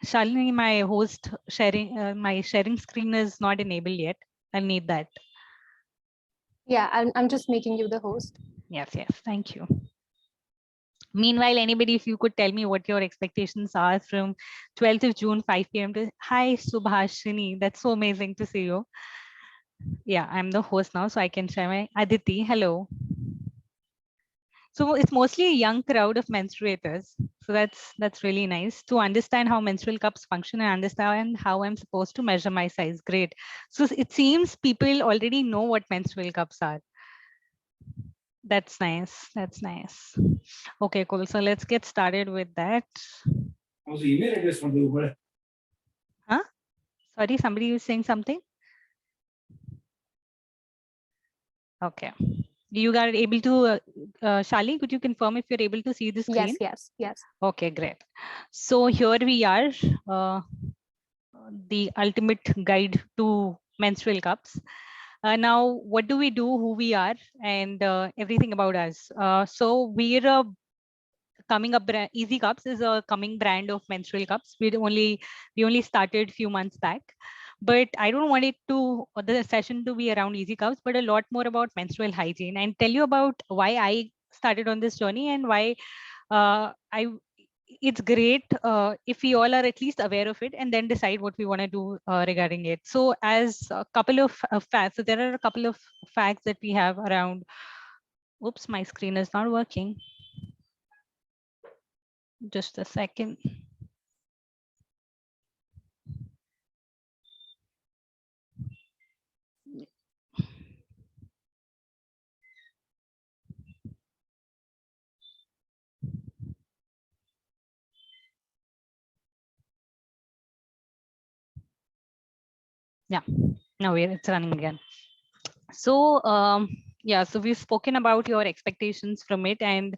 Shalini, my host sharing, my sharing screen is not enabled yet. I'll need that. Yeah, I'm just making you the host. Yes, yes. Thank you. Meanwhile, anybody, if you could tell me what your expectations are from 12th of June, 5 p.m. to hi, Subhashini. That's so amazing to see you. Yeah, I'm the host now, so I can share my Aditi. Hello. So it's mostly a young crowd of menstruators. So that's really nice to understand how menstrual cups function and understand how I'm supposed to measure my size. Great. So it seems people already know what menstrual cups are. That's nice. That's nice. Okay, cool. So let's get started with that. Huh? Sorry, somebody was saying something. Okay. You are able to, Shali, could you confirm if you're able to see the screen? Yes. Okay, great. So here we are, the ultimate guide to menstrual cups. Now, what do we do, who we are, and everything about us. So we're a coming up brand. Easy Cups is a coming brand of menstrual cups. We only started few months back, but I don't want it to the session to be around Easy Cups, but a lot more about menstrual hygiene and tell you about why I started on this journey and why I it's great if we all are at least aware of it and then decide what we want to do regarding it. So as a couple of facts, so there are a couple of facts that we have around. Oops, my screen is not working. Just a second. Yeah, now it's running again. So yeah, so we've spoken about your expectations from it and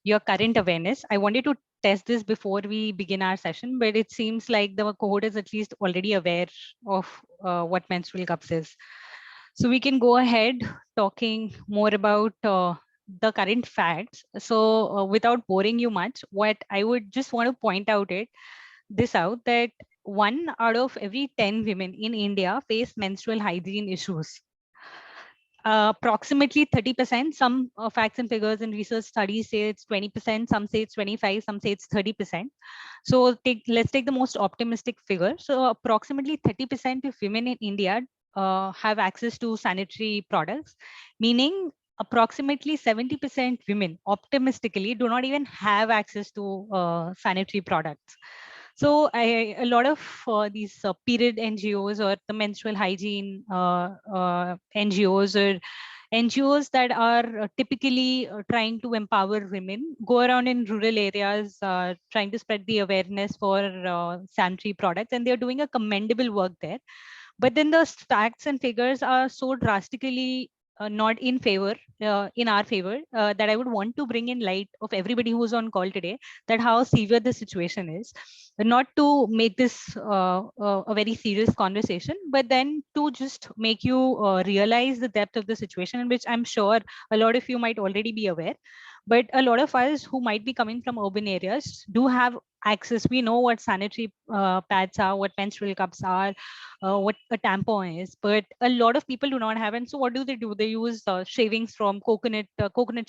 your current awareness. I wanted to test this before we begin our session, but it seems like the cohort is at least already aware of what menstrual cups is. So we can go ahead talking more about the current facts. So without boring you much, what I would just want to point out that 1 out of every 10 women in India face menstrual hygiene issues. Approximately 30%, some facts and figures and research studies say it's 20%, some say it's 25, some say it's 30%. So let's take the most optimistic figure. So approximately 30% of women in India have access to sanitary products, meaning approximately 70% women optimistically do not even have access to sanitary products. So a lot of these period NGOs or the menstrual hygiene NGOs or NGOs that are typically trying to empower women go around in rural areas trying to spread the awareness for sanitary products, and they're doing a commendable work there. But then the facts and figures are so drastically not in our favor, that I would want to bring in light of everybody who's on call today, that how severe the situation is, not to make this a very serious conversation, but then to just make you realize the depth of the situation, in which I'm sure a lot of you might already be aware. But a lot of us who might be coming from urban areas do have access. We know what sanitary pads are, what menstrual cups are, what a tampon is, but a lot of people do not have. And so what do? They use shavings from coconut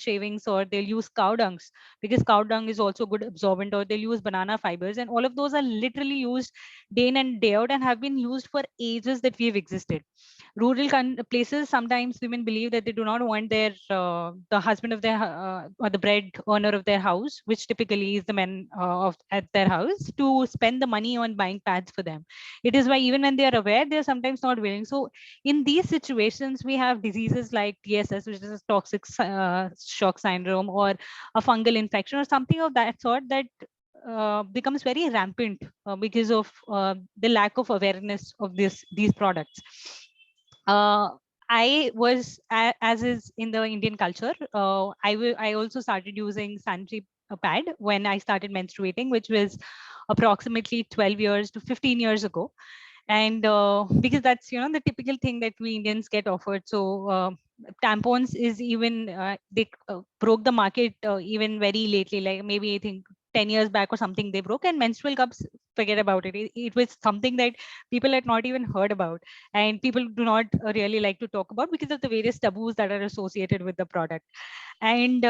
shavings, or they'll use cow dungs, because cow dung is also good absorbent, or they'll use banana fibers, and all of those are literally used day in and day out and have been used for ages that we've existed. Rural places, sometimes women believe that they do not want their the husband of their or the bread earner of their house, which typically is the men of at their house, to spend the money on buying pads for them. It is why even when they are aware, they are sometimes not willing. So in these situations, we have diseases like TSS, which is a toxic shock syndrome, or a fungal infection or something of that sort, that becomes very rampant because of the lack of awareness of these products. uh, I was, as is in the Indian culture, I also started using sanitary pad when I started menstruating, which was approximately 12 years to 15 years ago. And because that's, the typical thing that we Indians get offered. So tampons is even, they broke the market even very lately, like maybe I think 10 years back or something they broke, and menstrual cups forget about it. It was something that people had not even heard about, and people do not really like to talk about because of the various taboos that are associated with the product. And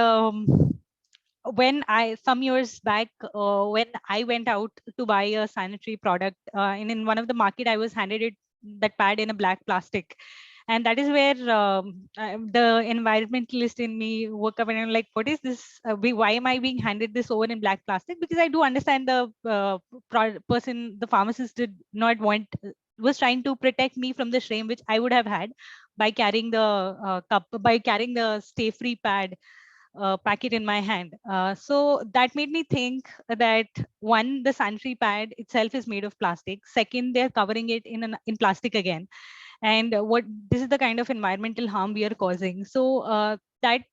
when I some years back, when I went out to buy a sanitary product, and in one of the market, I was handed it that pad in a black plastic, and that is where the environmentalist in me woke up and I'm like, what is this? Why am I being handed this over in black plastic? Because I do understand the person, the pharmacist did not want, was trying to protect me from the shame which I would have had by carrying the cup, by carrying the stay free pad packet in my hand. So that made me think that one, the sanitary pad itself is made of plastic. Second, they're covering it in plastic again. And what this is the kind of environmental harm we are causing. So that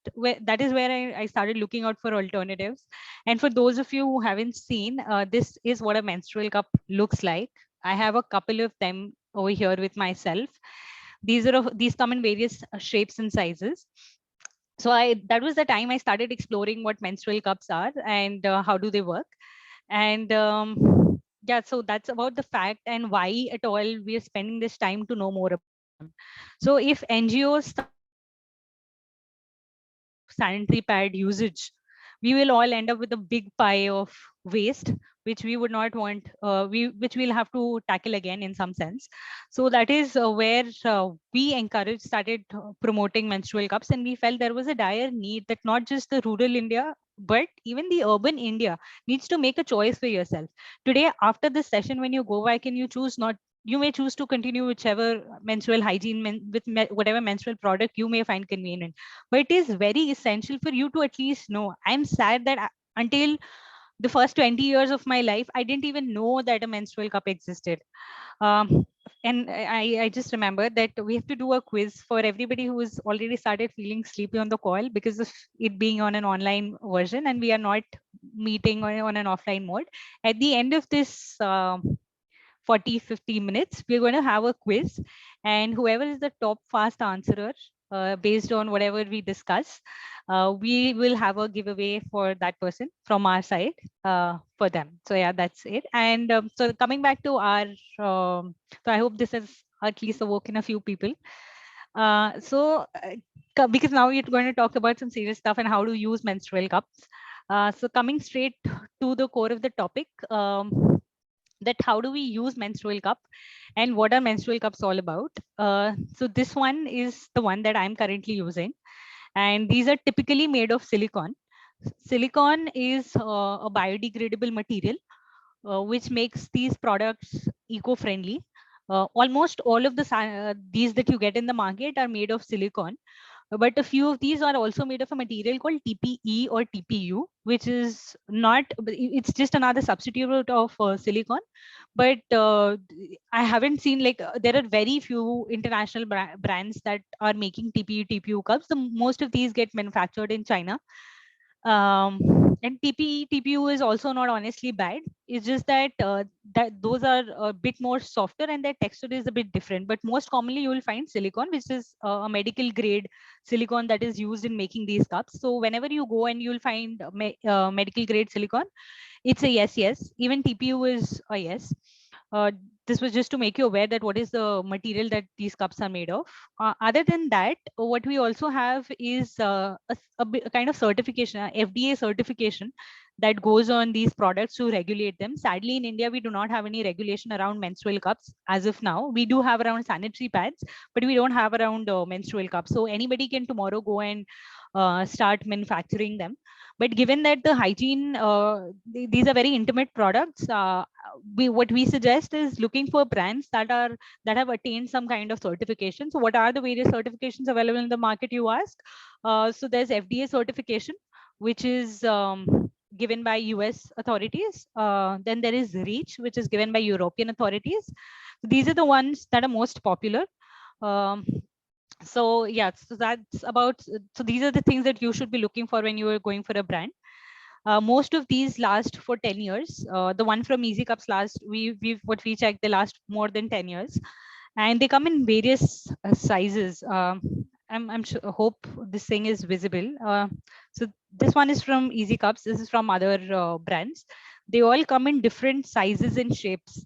is where I started looking out for alternatives. And for those of you who haven't seen, this is what a menstrual cup looks like. I have a couple of them over here with myself. These come in various shapes and sizes. So that was the time I started exploring what menstrual cups are and how do they work. And yeah, so that's about the fact and why at all we are spending this time to know more about them. So if NGOs start sanitary pad usage, we will all end up with a big pie of waste, which we would not want, which we'll have to tackle again in some sense. So that is where we started promoting menstrual cups, and we felt there was a dire need that not just the rural India, but even the urban India needs to make a choice for yourself. Today, after this session, when you go back and you choose not, you may choose to continue whichever menstrual hygiene whatever menstrual product you may find convenient, but it is very essential for you to at least know. I'm sad that until the first 20 years of my life, I didn't even know that a menstrual cup existed. um, and I just remember that we have to do a quiz for everybody who has already started feeling sleepy on the call because of it being on an online version and we are not meeting on an offline mode. At the end of this 40-50 minutes, we're going to have a quiz, and whoever is the top fast answerer based on whatever we discuss, we will have a giveaway for that person from our side for them. So yeah, that's it. And so coming back to our so I hope this has at least awoken a few people. Because now we're going to talk about some serious stuff and how to use menstrual cups. So coming straight to the core of the topic, that how do we use menstrual cup and what are menstrual cups all about. So this one is the one that I'm currently using, and these are typically made of silicone. Silicone is a biodegradable material which makes these products eco-friendly. Almost all of these that you get in the market are made of silicone, but a few of these are also made of a material called TPE or TPU, which is not, it's just another substitute of silicon. But I haven't seen, like, there are very few international brands that are making TPE, TPU cups. The most of these get manufactured in China. And TPE, TPU is also not honestly bad. It's just that that those are a bit more softer and their texture is a bit different. But most commonly, you will find silicone, which is a medical grade silicone that is used in making these cups. So whenever you go and you'll find medical grade silicone, it's a yes, yes. Even TPU is a yes. Uh, this was just to make you aware that what is the material that these cups are made of. Other than that, what we also have is a kind of certification, FDA certification that goes on these products to regulate them. Sadly, in India, we do not have any regulation around menstrual cups as of now. We do have around sanitary pads, but we don't have around menstrual cups. So anybody can tomorrow go and start manufacturing them. But given that the hygiene, these are very intimate products, what we suggest is looking for brands that have attained some kind of certification. So what are the various certifications available in the market, you ask? So there's FDA certification, which is given by US authorities. Then there is REACH, which is given by European authorities. These are the ones that are most popular. Um, so yeah, so that's about, so these are the things that you should be looking for when you are going for a brand. Most of these last for 10 years. The one from Easy Cups what we checked, they last more than 10 years, and they come in various sizes. I'm sure, hope this thing is visible. So this one is from Easy Cups. This is from other brands. they all come in different sizes and shapes.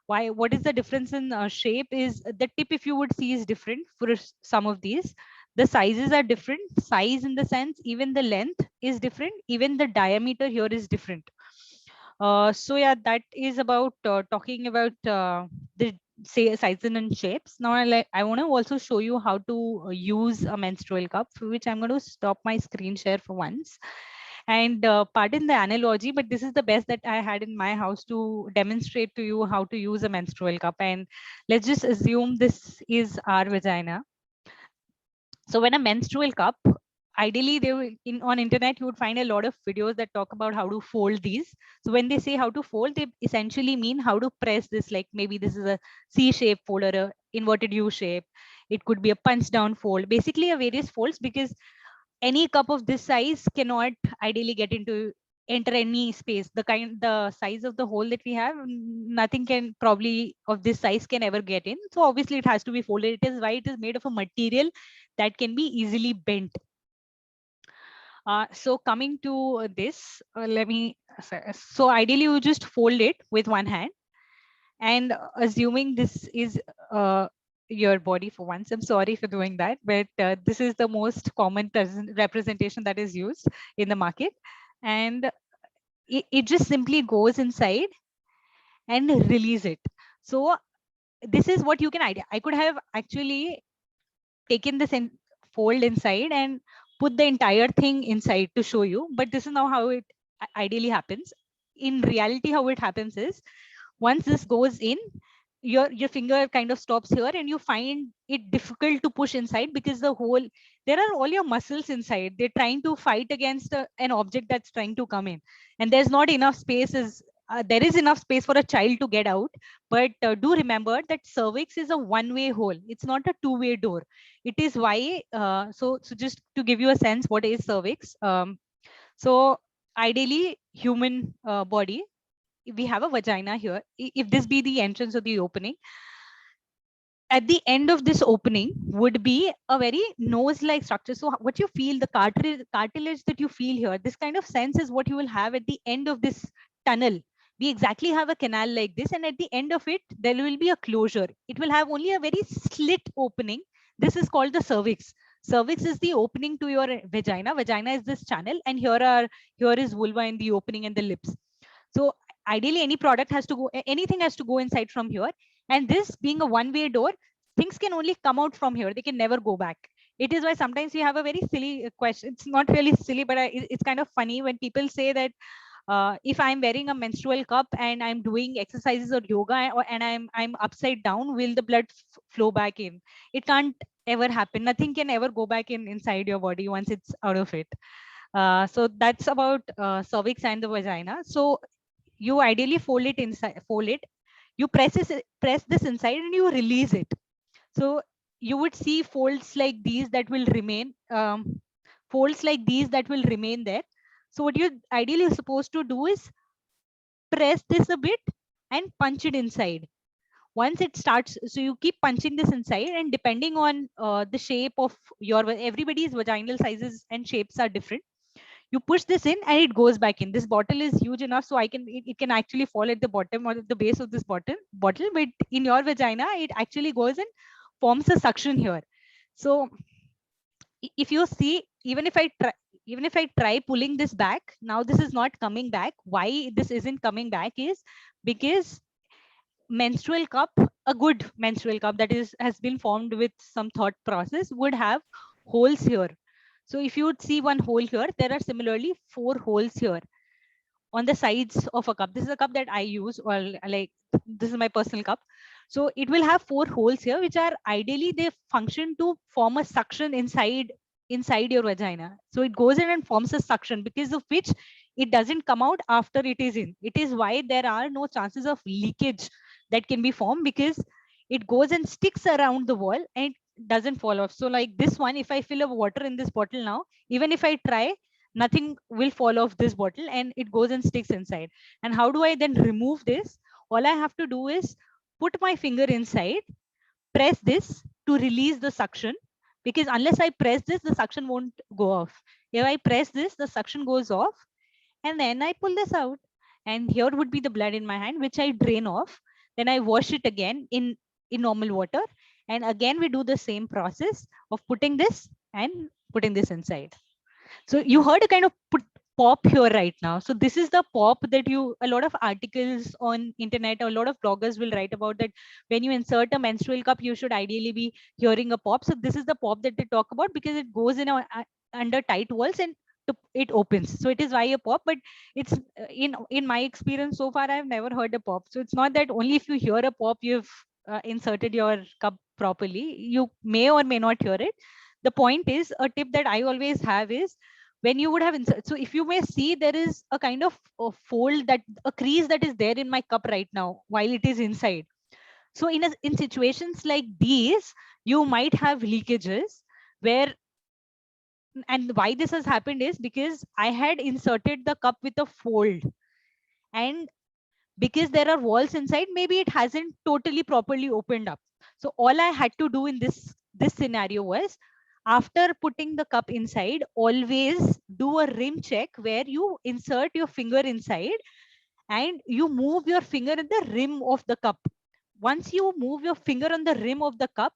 Why? What is the difference in shape? Is the tip, if you would see, is different for some of these. The sizes are different. Size in the sense, even the length is different. Even the diameter here is different. So yeah, that is about talking about the say sizes and shapes. Now I want to also show you how to use a menstrual cup, for which I'm going to stop my screen share for once. And pardon the analogy, but this is the best that I had in my house to demonstrate to you how to use a menstrual cup. And let's just assume this is our vagina. So when a menstrual cup, ideally they will, on internet you would find a lot of videos that talk about how to fold these. So when they say how to fold, they essentially mean how to press this, like maybe this is a C shape fold or a inverted U shape. It could be a punch down fold, basically a various folds, because any cup of this size cannot ideally get into enter any space. The size of the hole that we have, nothing can probably of this size can ever get in. So obviously it has to be folded. It is why it is made of a material that can be easily bent. So coming to this, let me, so ideally you just fold it with one hand, and assuming this is your body for once, I'm sorry for doing that, but this is the most common representation that is used in the market. And it just simply goes inside and release it. So this is what you can idea. I could have actually taken this and fold inside and put the entire thing inside to show you, but this is now how it ideally happens. In reality, how it happens is, once this goes in, your finger kind of stops here, and you find it difficult to push inside, because the whole, there are all your muscles inside, they're trying to fight against an object that's trying to come in, and there's not enough space. There is enough space for a child to get out, but do remember that cervix is a one-way hole, it's not a two-way door. It is why so just to give you a sense what is cervix. So ideally human body, we have a vagina here. If this be the entrance or the opening, at the end of this opening would be a very nose-like structure. So what you feel, the cartilage that you feel here, this kind of sense is what you will have at the end of this tunnel. We exactly have a canal like this, and at the end of it, there will be a closure. It will have only a very slit opening. This is called the cervix. Cervix is the opening to your vagina. Vagina is this channel, and here is vulva in the opening and the lips. So ideally, any product has to go, anything has to go inside from here. And this being a one-way door, things can only come out from here. They can never go back. It is why sometimes we have a very silly question. It's not really silly, but it's kind of funny when people say that if I'm wearing a menstrual cup and I'm doing exercises or yoga, and I'm upside down, will the blood flow back in? It can't ever happen. Nothing can ever go back in inside your body once it's out of it. So that's about cervix and the vagina. So you ideally fold it inside, you press this inside, and you release it. So you would see folds like these that will remain, folds like these that will remain there. So what you're ideally supposed to do is press this a bit and punch it inside. Once it starts, so you keep punching this inside, and depending on the shape of everybody's vaginal sizes and shapes are different, you push this in and it goes back in. This bottle is huge enough so it can actually fall at the bottom or at the base of this bottle, but in your vagina it actually goes and forms a suction here. So if you see, even if I try pulling this back, now this is not coming back. Why this isn't coming back is because menstrual cup, a good menstrual cup that is has been formed with some thought process, would have holes here. So if you would see one hole here, there are similarly 4 holes here on the sides of a cup. This is a cup that I use, or like this is my personal cup. So it will have 4 holes here, which are ideally they function to form a suction inside your vagina. So it goes in and forms a suction, because of which it doesn't come out after it is in. It is why there are no chances of leakage that can be formed, because it goes and sticks around the wall and it doesn't fall off. So like this one, if I fill up water in this bottle now, even if I try, nothing will fall off this bottle and it goes and sticks inside. And how do I then remove this? All I have to do is put my finger inside, press this to release the suction, because unless I press this, the suction won't go off. If I press this, the suction goes off, and then I pull this out. and here would be the blood in my hand, which I drain off. Then I wash it again in normal water, and again we do the same process of putting this and putting this inside. So you heard a kind of pop here right now. So this is the pop that a lot of articles on internet, a lot of bloggers will write about, that when you insert a menstrual cup, you should ideally be hearing a pop. So this is the pop that they talk about, because it goes in under tight walls and it opens. So it is why a pop, but it's in my experience so far, I've never heard a pop. So it's not that only if you hear a pop, you've inserted your cup properly. You may or may not hear it. The point is, a tip that I always have is, when you would have insert, so if you may see, there is a kind of a fold, that a crease that is there in my cup right now while it is inside. So in situations like these, you might have leakages where, and why this has happened is because I had inserted the cup with a fold, and because there are walls inside, maybe it hasn't totally properly opened up. So all I had to do in this scenario was, after putting the cup inside, always do a rim check where you insert your finger inside and you move your finger in the rim of the cup. Once you move your finger on the rim of the cup,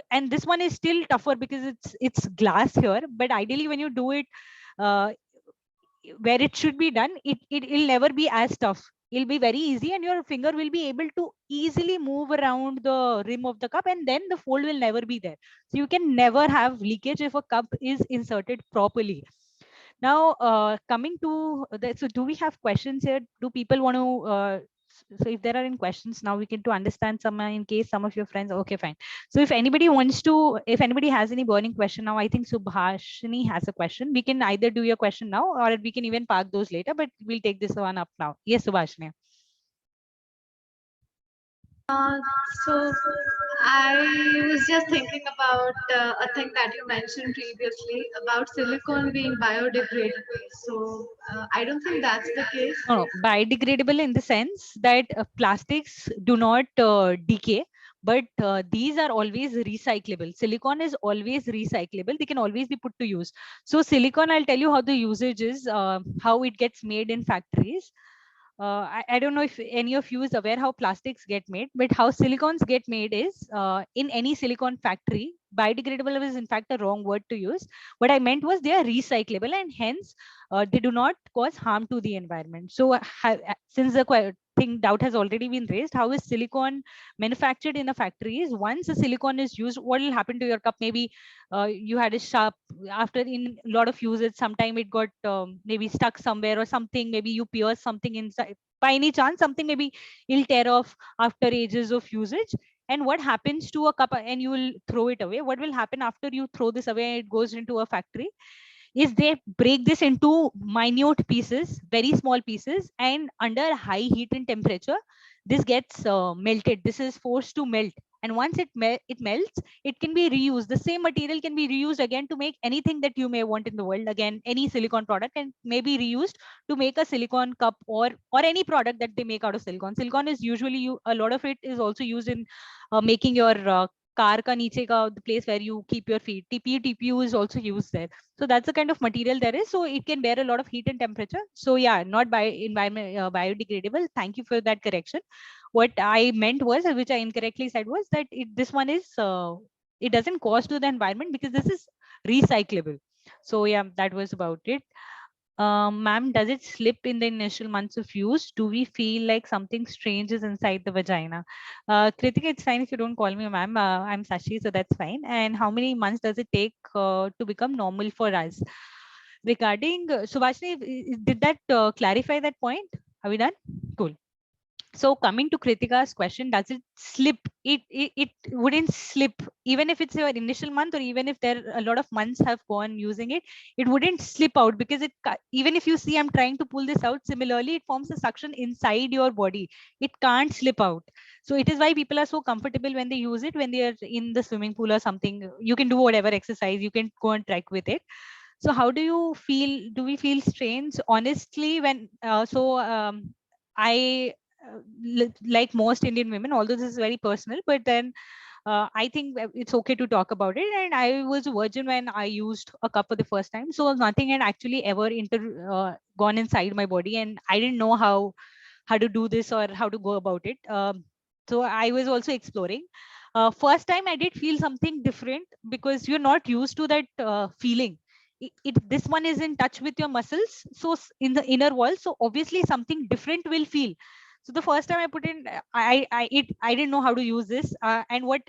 and this one is still tougher because it's glass here, but ideally when you do it uh, where it should be done, it will never be as tough. It'll be very easy, and your finger will be able to easily move around the rim of the cup, and then the fold will never be there. So you can never have leakage if a cup is inserted properly. Now, coming to so do we have questions here? Do people want to so if there are any questions now, we can to understand some in case some of your friends. Okay, fine. So if anybody wants to, if anybody has any burning question now, I think Subhashini has a question. We can either do your question now, or we can even park those later, but we'll take this one up now. Yes, Subhashini. So I was just thinking about a thing that you mentioned previously about silicone being biodegradable. So I don't think that's the case. No, biodegradable in the sense that plastics do not decay, but these are always recyclable. Silicon is always recyclable. They can always be put to use. So silicon, I'll tell you how the usage is, how it gets made in factories. I don't know if any of you is aware how plastics get made, but how silicons get made is in any silicon factory. Biodegradable is in fact a wrong word to use. What I meant was they are recyclable, and hence they do not cause harm to the environment. So since the doubt has already been raised, how is silicon manufactured in a factory is, once the silicon is used, what will happen to your cup? Maybe you had a sharp, after in a lot of uses, sometime it got maybe stuck somewhere or something, maybe you pierce something inside by any chance, something maybe it'll tear off after ages of usage. And what happens to a cup, and you will throw it away? What will happen after you throw this away, it goes into a factory, is they break this into minute pieces, very small pieces, and under high heat and temperature, this gets melted. This is forced to melt, and once it melts, it can be reused. The same material can be reused again to make anything that you may want in the world. Again, any silicon product can may be reused to make a silicon cup, or any product that they make out of silicon. Silicon is usually, a lot of it is also used in making your car ka niche ka, the place where you keep your feet. TPU is also used there. So that's the kind of material there is. So it can bear a lot of heat and temperature. So yeah, not biodegradable. Thank you for that correction. What I meant was, which I incorrectly said, was that this one is it doesn't cause to the environment because this is recyclable. So yeah, that was about it. Ma'am, does it slip in the initial months of use? Do we feel like something strange is inside the vagina? Kritika, it's fine if you don't call me ma'am. I'm Sashi, so that's fine. And how many months does it take to become normal for us? Regarding Subhashini, did that clarify that point? Are we done? Cool. So coming to Kritika's question, does it slip? It wouldn't slip, even if it's your initial month, or even if there a lot of months have gone using it, it wouldn't slip out, because even if you see I'm trying to pull this out, similarly it forms a suction inside your body. It can't slip out. So it is why people are so comfortable when they use it, when they are in the swimming pool or something. You can do whatever exercise, you can go and trek with it. So how do you feel? Do we feel strange? Honestly, when I like most Indian women, although this is very personal, but then I think it's okay to talk about it. And I was a virgin when I used a cup for the first time, so nothing had actually ever gone inside my body, and I didn't know how to do this or how to go about it. So I was also exploring. First time I did feel something different because you're not used to that feeling. This one is in touch with your muscles, so in the inner wall, so obviously something different will feel. So the first time I put in, I didn't know how to use this, and what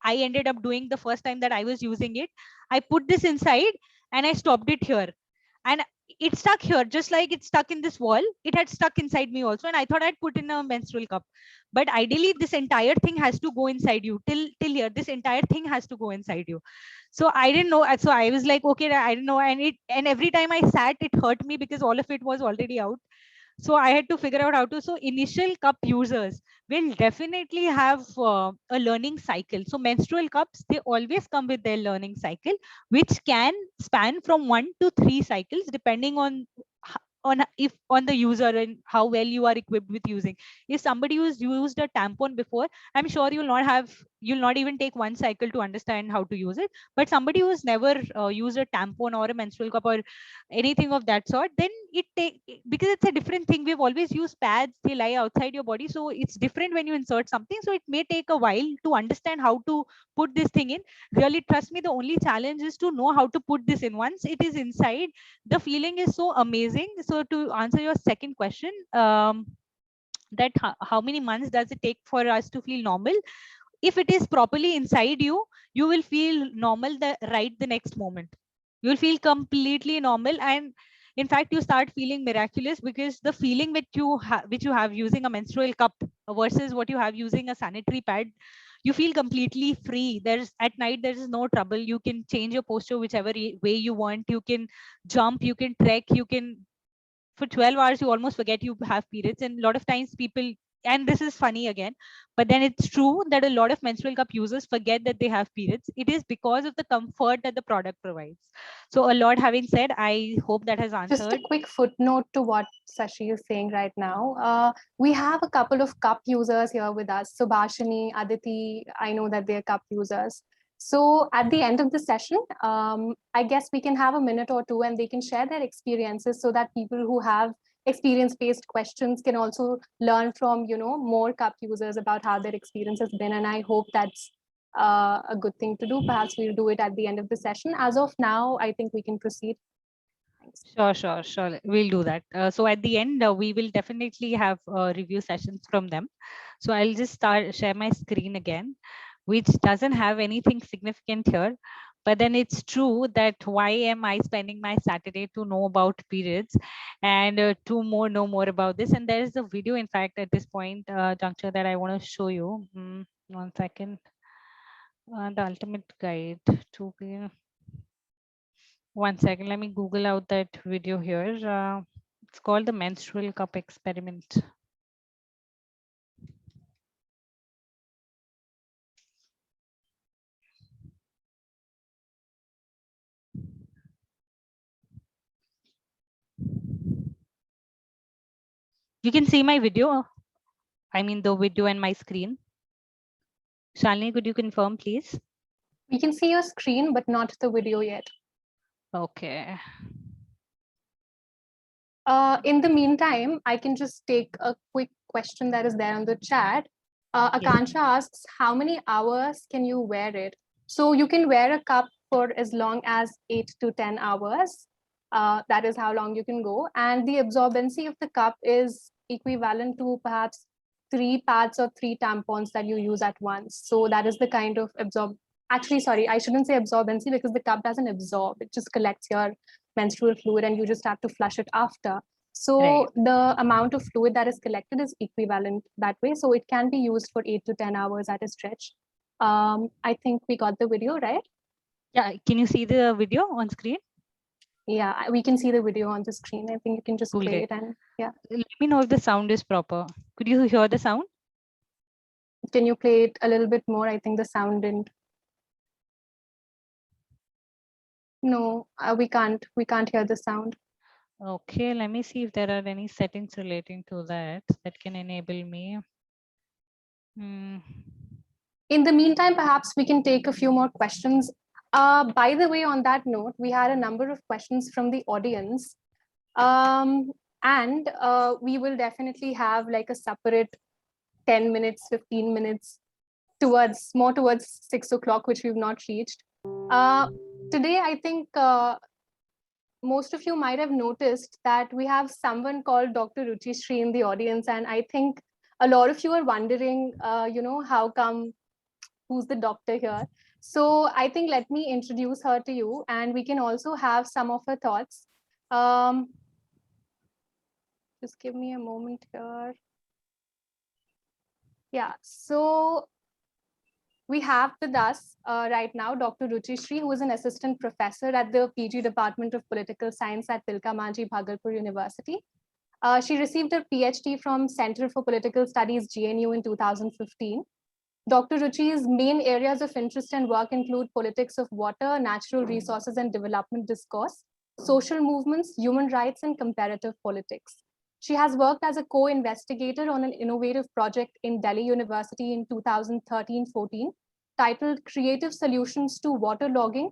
I ended up doing the first time that I was using it, I put this inside and I stopped it here, and it stuck here just like it's stuck in this wall. It had stuck inside me also, and I thought I'd put in a menstrual cup, but ideally this entire thing has to go inside you till here. This entire thing has to go inside you. So I didn't know, so I was like, okay, I didn't know, and every time I sat, it hurt me because all of it was already out. So I had to figure out how to. So initial cup users will definitely have a learning cycle. So menstrual cups, they always come with their learning cycle, which can span from 1 to 3 cycles depending on if on the user and how well you are equipped with using. If somebody who's used a tampon before, I'm sure you'll not even take 1 cycle to understand how to use it. But somebody who's never used a tampon or a menstrual cup or anything of that sort, then it take, because it's a different thing. We've always used pads, they lie outside your body, so it's different when you insert something. So it may take a while to understand how to put this thing in. Really, trust me, the only challenge is to know how to put this in. Once it is inside, the feeling is so amazing. So to answer your second question, that how many months does it take for us to feel normal? If it is properly inside you, you will feel normal the next moment. You will feel completely normal, and in fact you start feeling miraculous, because the feeling which you have using a menstrual cup versus what you have using a sanitary pad, you feel completely free. There's at night there is no trouble. You can change your posture whichever way you want. You can jump, you can trek, you can, for 12 hours you almost forget you have periods. And a lot of times people, and this is funny again, but then it's true that a lot of menstrual cup users forget that they have periods. It is because of the comfort that the product provides. So a lot having said, I hope that has Just a answered. quick footnote to what Sashi is saying right now. We have a couple of cup users here with us. Subhashini, Aditi, I know that they're cup users. So at the end of the session, I guess we can have a minute or two and they can share their experiences so that people who have experience-based questions can also learn from, more cup users about how their experience has been. And I hope that's a good thing to do. Perhaps we'll do it at the end of the session. As of now, I think we can proceed. Sure. We'll do that. So at the end, we will definitely have review sessions from them. So I'll just share my screen again, which doesn't have anything significant here. But then it's true that why am I spending my Saturday to know about periods and to know more about this? And there is a video, in fact, at this point juncture that I want to show you. 1 second. The ultimate guide to 1 second, let me Google out that video here. It's called the menstrual cup experiment. You can see my video. I mean the video and my screen. Shalini, could you confirm, please? We can see your screen, but not the video yet. Okay. In the meantime, I can just take a quick question that is there on the chat. Akansha asks, how many hours can you wear it? So you can wear a cup for as long as 8 to 10 hours. That is how long you can go. And the absorbency of the cup is equivalent to perhaps 3 pads or 3 tampons that you use at once. So that is the kind of actually, sorry, I shouldn't say absorbency because the cup doesn't absorb. It just collects your menstrual fluid and you just have to flush it after. So Right. the amount of fluid that is collected is equivalent that way. So it can be used for 8 to 10 hours at a stretch. I think we got the video, right? Yeah, can you see the video on screen? Yeah, we can see the video on the screen. I think you can just Cool, play great. it and yeah. Let me know if the sound is proper. Could you hear the sound? Can you play it a little bit more? I think the sound didn't. No, we can't hear the sound. Okay, let me see if there are any settings relating to that that can enable me. In the meantime, perhaps we can take a few more questions. By the way, on that note, we had a number of questions from the audience. And we will definitely have like a separate 10 minutes, 15 minutes more towards 6 o'clock, which we've not reached. Today, I think most of you might have noticed that we have someone called Dr. Ruchi Sri in the audience. And I think a lot of you are wondering, how come, who's the doctor here? So I think let me introduce her to you, and we can also have some of her thoughts. Just give me a moment here. Yeah, so we have with us right now Dr. Ruchi Sri, who is an assistant professor at the PG Department of Political Science at Tilka Manjhi Bhagalpur University. She received her PhD from Center for Political Studies, GNU, in 2015. Dr. Ruchi's main areas of interest and work include politics of water, natural resources and development discourse, social movements, human rights, and comparative politics. She has worked as a co-investigator on an innovative project in Delhi University in 2013-14, titled Creative Solutions to Waterlogging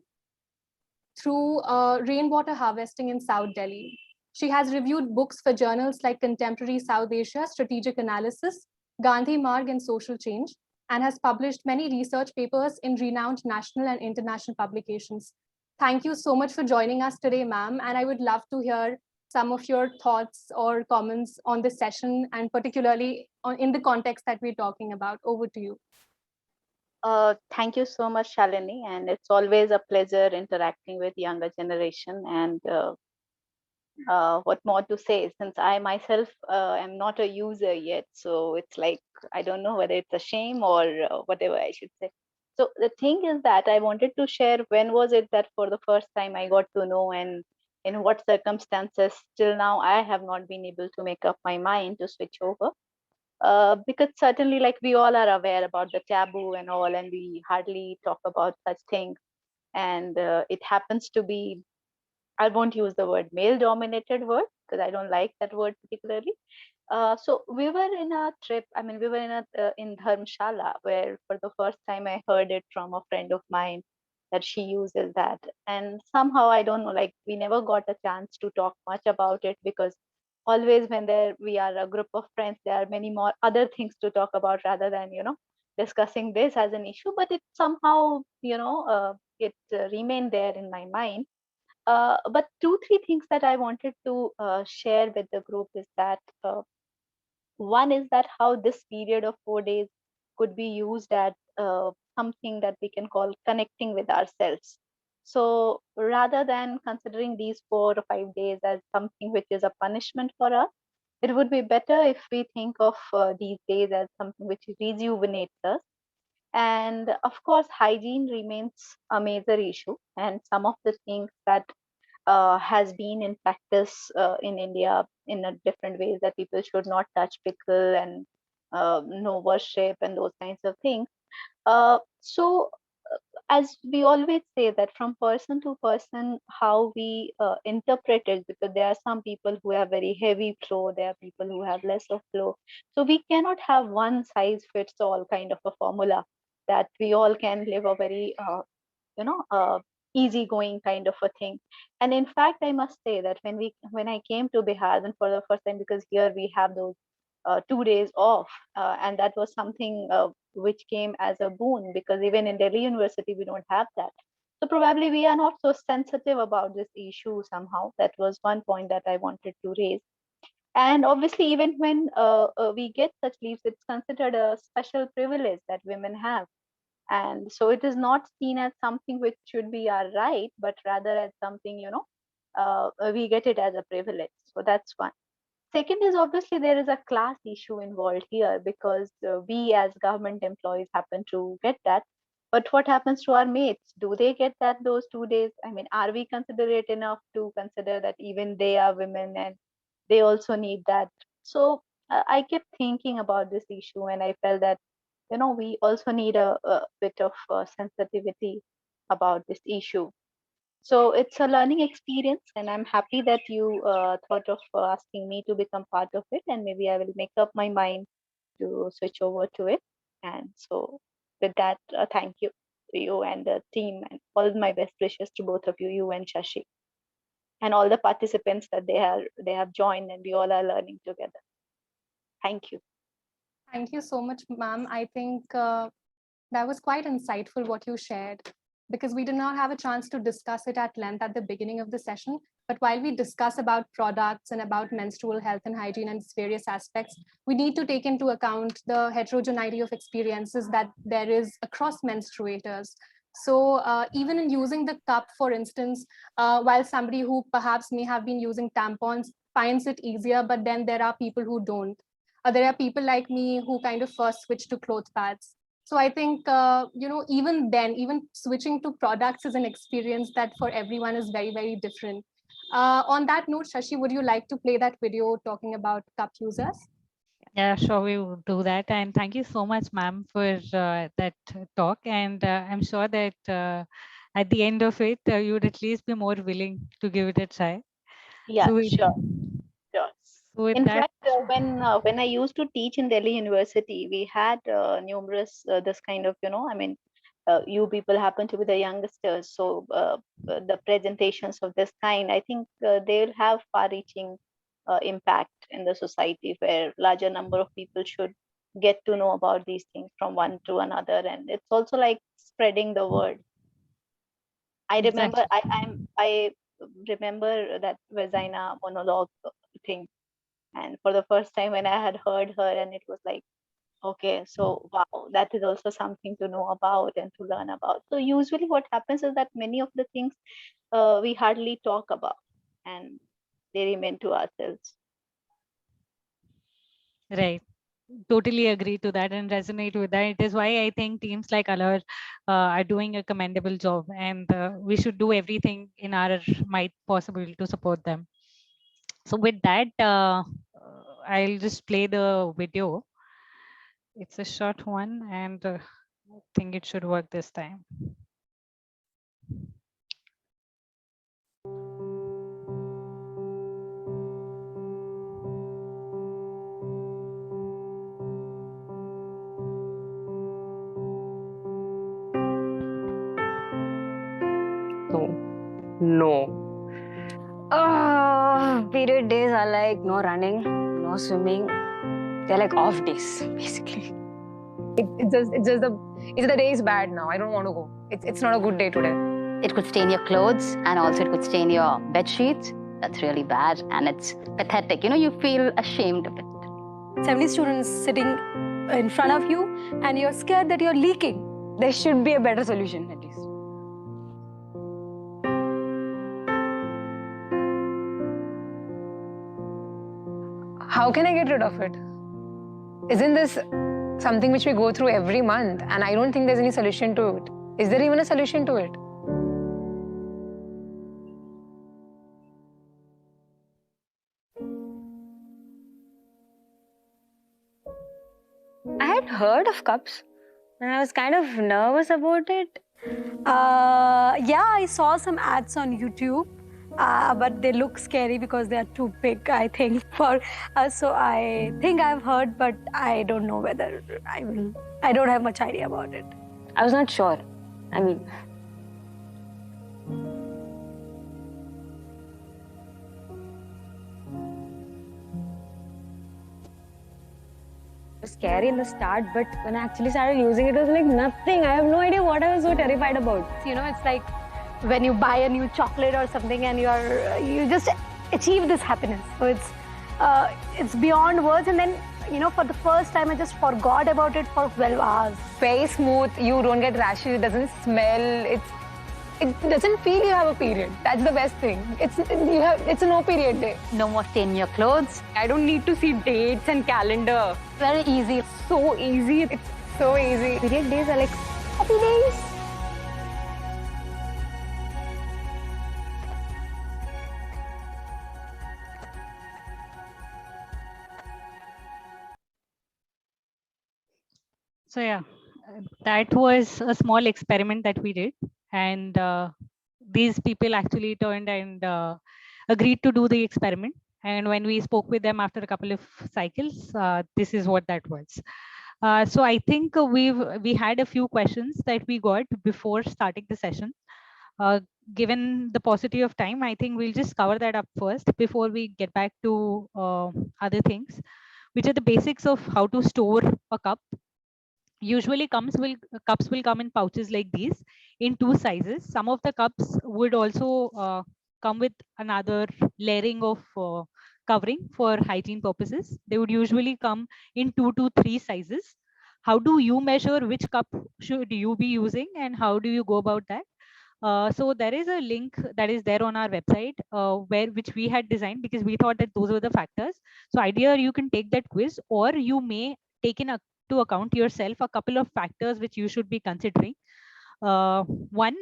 through Rainwater Harvesting in South Delhi. She has reviewed books for journals like Contemporary South Asia, Strategic Analysis, Gandhi Marg, and Social Change, and has published many research papers in renowned national and international publications. Thank you so much for joining us today, ma'am. And I would love to hear some of your thoughts or comments on this session, and particularly in the context that we're talking about. Over to you. Thank you so much, Shalini, and it's always a pleasure interacting with younger generation. And what more to say, since I myself am not a user yet, so it's like I don't know whether it's a shame or whatever I should say. So the thing is that I wanted to share, when was it that for the first time I got to know, and in what circumstances. Till now I have not been able to make up my mind to switch over. Because certainly, like, we all are aware about the taboo and all, and we hardly talk about such things. And it happens to be, I won't use the word male dominated word because I don't like that word particularly. So we were in a trip. I mean, we were in Dharmshala, where for the first time I heard it from a friend of mine that she uses that. And somehow, I don't know, like, we never got a chance to talk much about it, because always when we are a group of friends, there are many more other things to talk about rather than, discussing this as an issue. But it somehow, it remained there in my mind. But two, three things that I wanted to share with the group is that one is that how this period of 4 days could be used at something that we can call connecting with ourselves. So rather than considering these 4 or 5 days as something which is a punishment for us, it would be better if we think of these days as something which rejuvenates us. And of course, hygiene remains a major issue. And some of the things that has been in practice in India in a different ways, that people should not touch pickle and no worship and those kinds of things. So, as we always say, that from person to person, how we interpret it, because there are some people who have very heavy flow, there are people who have less of flow. So we cannot have one size fits all kind of a formula that we all can live a very you know easygoing kind of a thing. And in fact, I must say that when I came to Bihar, and for the first time, because here we have those 2 days off, and that was something which came as a boon, because even in Delhi University we don't have that. So probably we are not so sensitive about this issue somehow. That was one point that I wanted to raise. And obviously, even when we get such leaves, it's considered a special privilege that women have. And so it is not seen as something which should be our right, but rather as something, we get it as a privilege. So that's one. Second is, obviously there is a class issue involved here, because we as government employees happen to get that. But what happens to our mates? Do they get that those 2 days? I mean, are we considerate enough to consider that even they are women and they also need that? So I kept thinking about this issue, and I felt that, we also need a bit of sensitivity about this issue. So it's a learning experience, and I'm happy that you thought of asking me to become part of it, and maybe I will make up my mind to switch over to it. And so with that, thank you to you and the team, and all my best wishes to both of you, you and Shashi, and all the participants that they have joined, and we all are learning together. Thank you. Thank you so much, ma'am. I think that was quite insightful what you shared, because we did not have a chance to discuss it at length at the beginning of the session. But while we discuss about products and about menstrual health and hygiene and its various aspects, we need to take into account the heterogeneity of experiences that there is across menstruators. So even in using the cup, for instance, while somebody who perhaps may have been using tampons finds it easier, but then there are people who don't. There are people like me who kind of first switch to cloth pads. So I think, even then, even switching to products is an experience that for everyone is very, very different. On that note, Shashi, would you like to play that video talking about cup users? Yeah, sure, we will do that. And thank you so much, ma'am, for that talk. And I'm sure that at the end of it, you would at least be more willing to give it a try. Yeah, So sure. So with In that, fact, when I used to teach in Delhi University, we had numerous this kind of, you people happen to be the youngsters, so the presentations of this kind, I think they'll have far-reaching impact in the society, where larger number of people should get to know about these things from one to another, and it's also like spreading the word. I remember, exactly. I remember that vagina monologue thing. And for the first time when I had heard her, and it was like, okay, so wow, that is also something to know about and to learn about. So usually what happens is that many of the things we hardly talk about, and they remain to ourselves. Right. Totally agree to that and resonate with that. It is why I think teams like Alor are doing a commendable job, and we should do everything in our might possible to support them. So with that, I'll just play the video. It's a short one, and I think it should work this time. No. Period days are like no running, no swimming. They're like off days, basically. The day is bad now. I don't want to go. It's not a good day today. It could stain your clothes, and also it could stain your bed sheets. That's really bad, and it's pathetic. You feel ashamed of it. 70 students sitting in front of you, and you're scared that you're leaking. There should be a better solution, at least. How can I get rid of it? Isn't this something which we go through every month? And I don't think there's any solution to it. Is there even a solution to it? I had heard of cups, and I was kind of nervous about it. Yeah, I saw some ads on YouTube, but they look scary because they are too big, I think, for us. So I think I've heard, but I don't know whether I will. I don't have much idea about it. I was not sure. I mean, it was scary in the start, but when I actually started using it, it was like nothing. I have no idea what I was so terrified about. It's like when you buy a new chocolate or something, and you just achieve this happiness. So it's beyond words. And then for the first time, I just forgot about it for 12 hours. Very smooth. You don't get rashes. It doesn't smell. It doesn't feel you have a period. That's the best thing. It's a no period day. No more staining your clothes. I don't need to see dates and calendar. Very easy. So easy. It's so easy. Period days are like happy days. So yeah, that was a small experiment that we did, and these people actually turned and agreed to do the experiment. And when we spoke with them after a couple of cycles, this is what that was. So I think we had a few questions that we got before starting the session. Given the paucity of time, I think we'll just cover that up first before we get back to other things, which are the basics of how to store a cup. Usually cups will come in pouches like these in two sizes. Some of the cups would also come with another layering of covering for hygiene purposes. They would usually come in 2 to 3 sizes. How do you measure which cup should you be using, and how do you go about that? So there is a link that is there on our website which we had designed because we thought that those were the factors. So either you can take that quiz, or you may take to account yourself a couple of factors which you should be considering. One,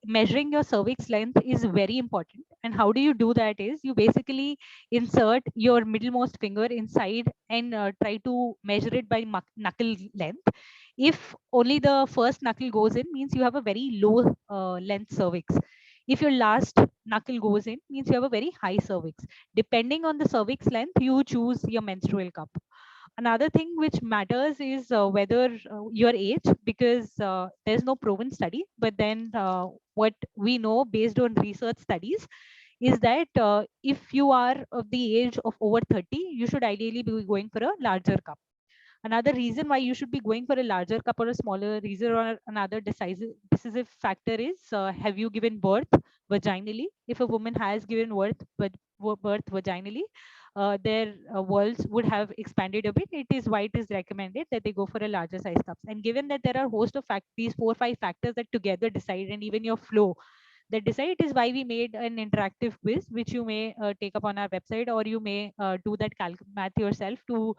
measuring your cervix length is very important. And how do you do that is you basically insert your middlemost finger inside and try to measure it by knuckle length. If only the first knuckle goes in, means you have a very low length cervix. If your last knuckle goes in, means you have a very high cervix. Depending on the cervix length, you choose your menstrual cup. Another thing which matters is whether your age, because there's no proven study, but then what we know based on research studies is that if you are of the age of over 30, you should ideally be going for a larger cup. Another reason why you should be going for a larger cup or a smaller reason, or another decisive factor is have you given birth vaginally? If a woman has given birth vaginally, their walls would have expanded a bit. It is why it is recommended that they go for a larger size cups. And given that there are a host of these 4 or 5 factors that together decide, and even your flow that decide, is why we made an interactive quiz, which you may take up on our website, or you may do that math yourself to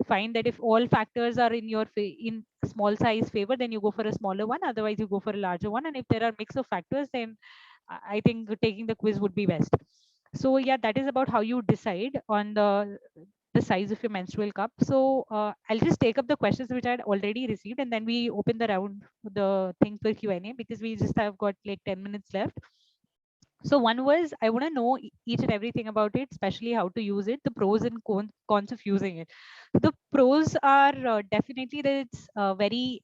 find that if all factors are in your in small size favor, then you go for a smaller one. Otherwise, you go for a larger one. And if there are mix of factors, then I think taking the quiz would be best. So yeah, that is about how you decide on the size of your menstrual cup. So I'll just take up the questions which I had already received, and then we open the round, the thing for Q&A, because we just have got like 10 minutes left. So one was, I want to know each and everything about it, especially how to use it, the pros and cons of using it. The pros are definitely that it's very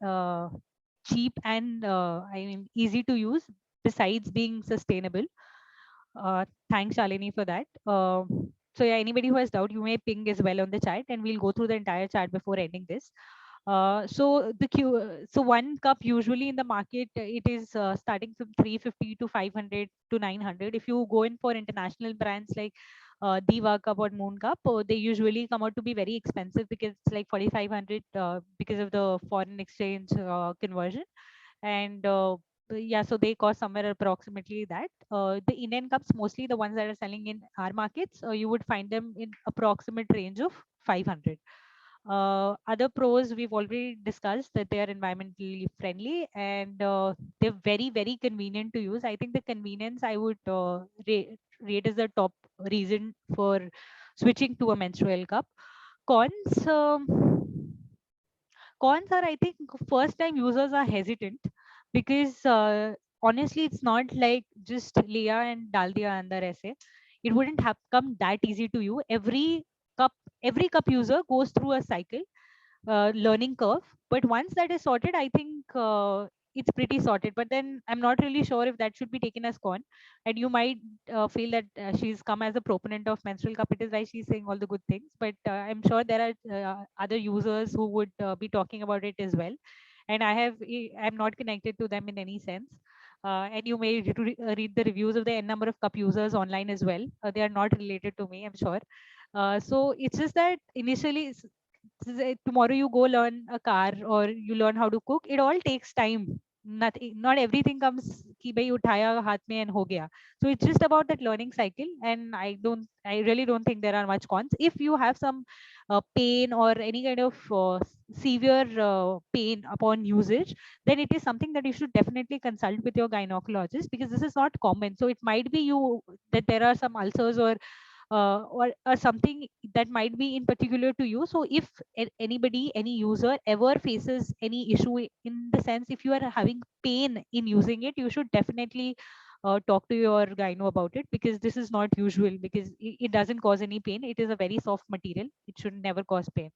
cheap and I mean easy to use, besides being sustainable. Thanks, Shalini, for that. So yeah, anybody who has doubt, you may ping as well on the chat, and we'll go through the entire chat before ending this. So one cup usually in the market, it is starting from 350 to 500 to 900. If you go in for international brands like Diva Cup or Moon Cup, they usually come out to be very expensive because it's like 4,500 because of the foreign exchange conversion. And yeah, so they cost somewhere approximately that. The Indian cups, mostly the ones that are selling in our markets, you would find them in approximate range of 500. Other pros we've already discussed, that they are environmentally friendly, and they're very, very convenient to use. I think the convenience I would rate as the top reason for switching to a menstrual cup. Cons, cons are, I think, first time users are hesitant because honestly, it's not like just Leah and Daldia under essay. It wouldn't have come that easy to you. Cup, every cup user goes through a cycle, learning curve. But once that is sorted, I think it's pretty sorted. But then I'm not really sure if that should be taken as con. And you might feel that she's come as a proponent of menstrual cup. It is why she's saying all the good things. But I'm sure there are other users who would be talking about it as well. And I'm not connected to them in any sense. And you may read the reviews of the n number of cup users online as well. They are not related to me, I'm sure. So it's just that initially, tomorrow you go learn a car or you learn how to cook, it all takes time. Not everything comes ki bhai uthaya haath mein and ho gaya. So it's just about that learning cycle, and I really don't think there are much cons. If you have some pain or any kind of severe pain upon usage, then it is something that you should definitely consult with your gynecologist, because this is not common. So it might be that there are some ulcers or something that might be in particular to you. So if any user ever faces any issue, in the sense if you are having pain in using it, you should definitely talk to your gyno about it, because this is not usual, because it doesn't cause any pain. It is a very soft material. It should never cause pain.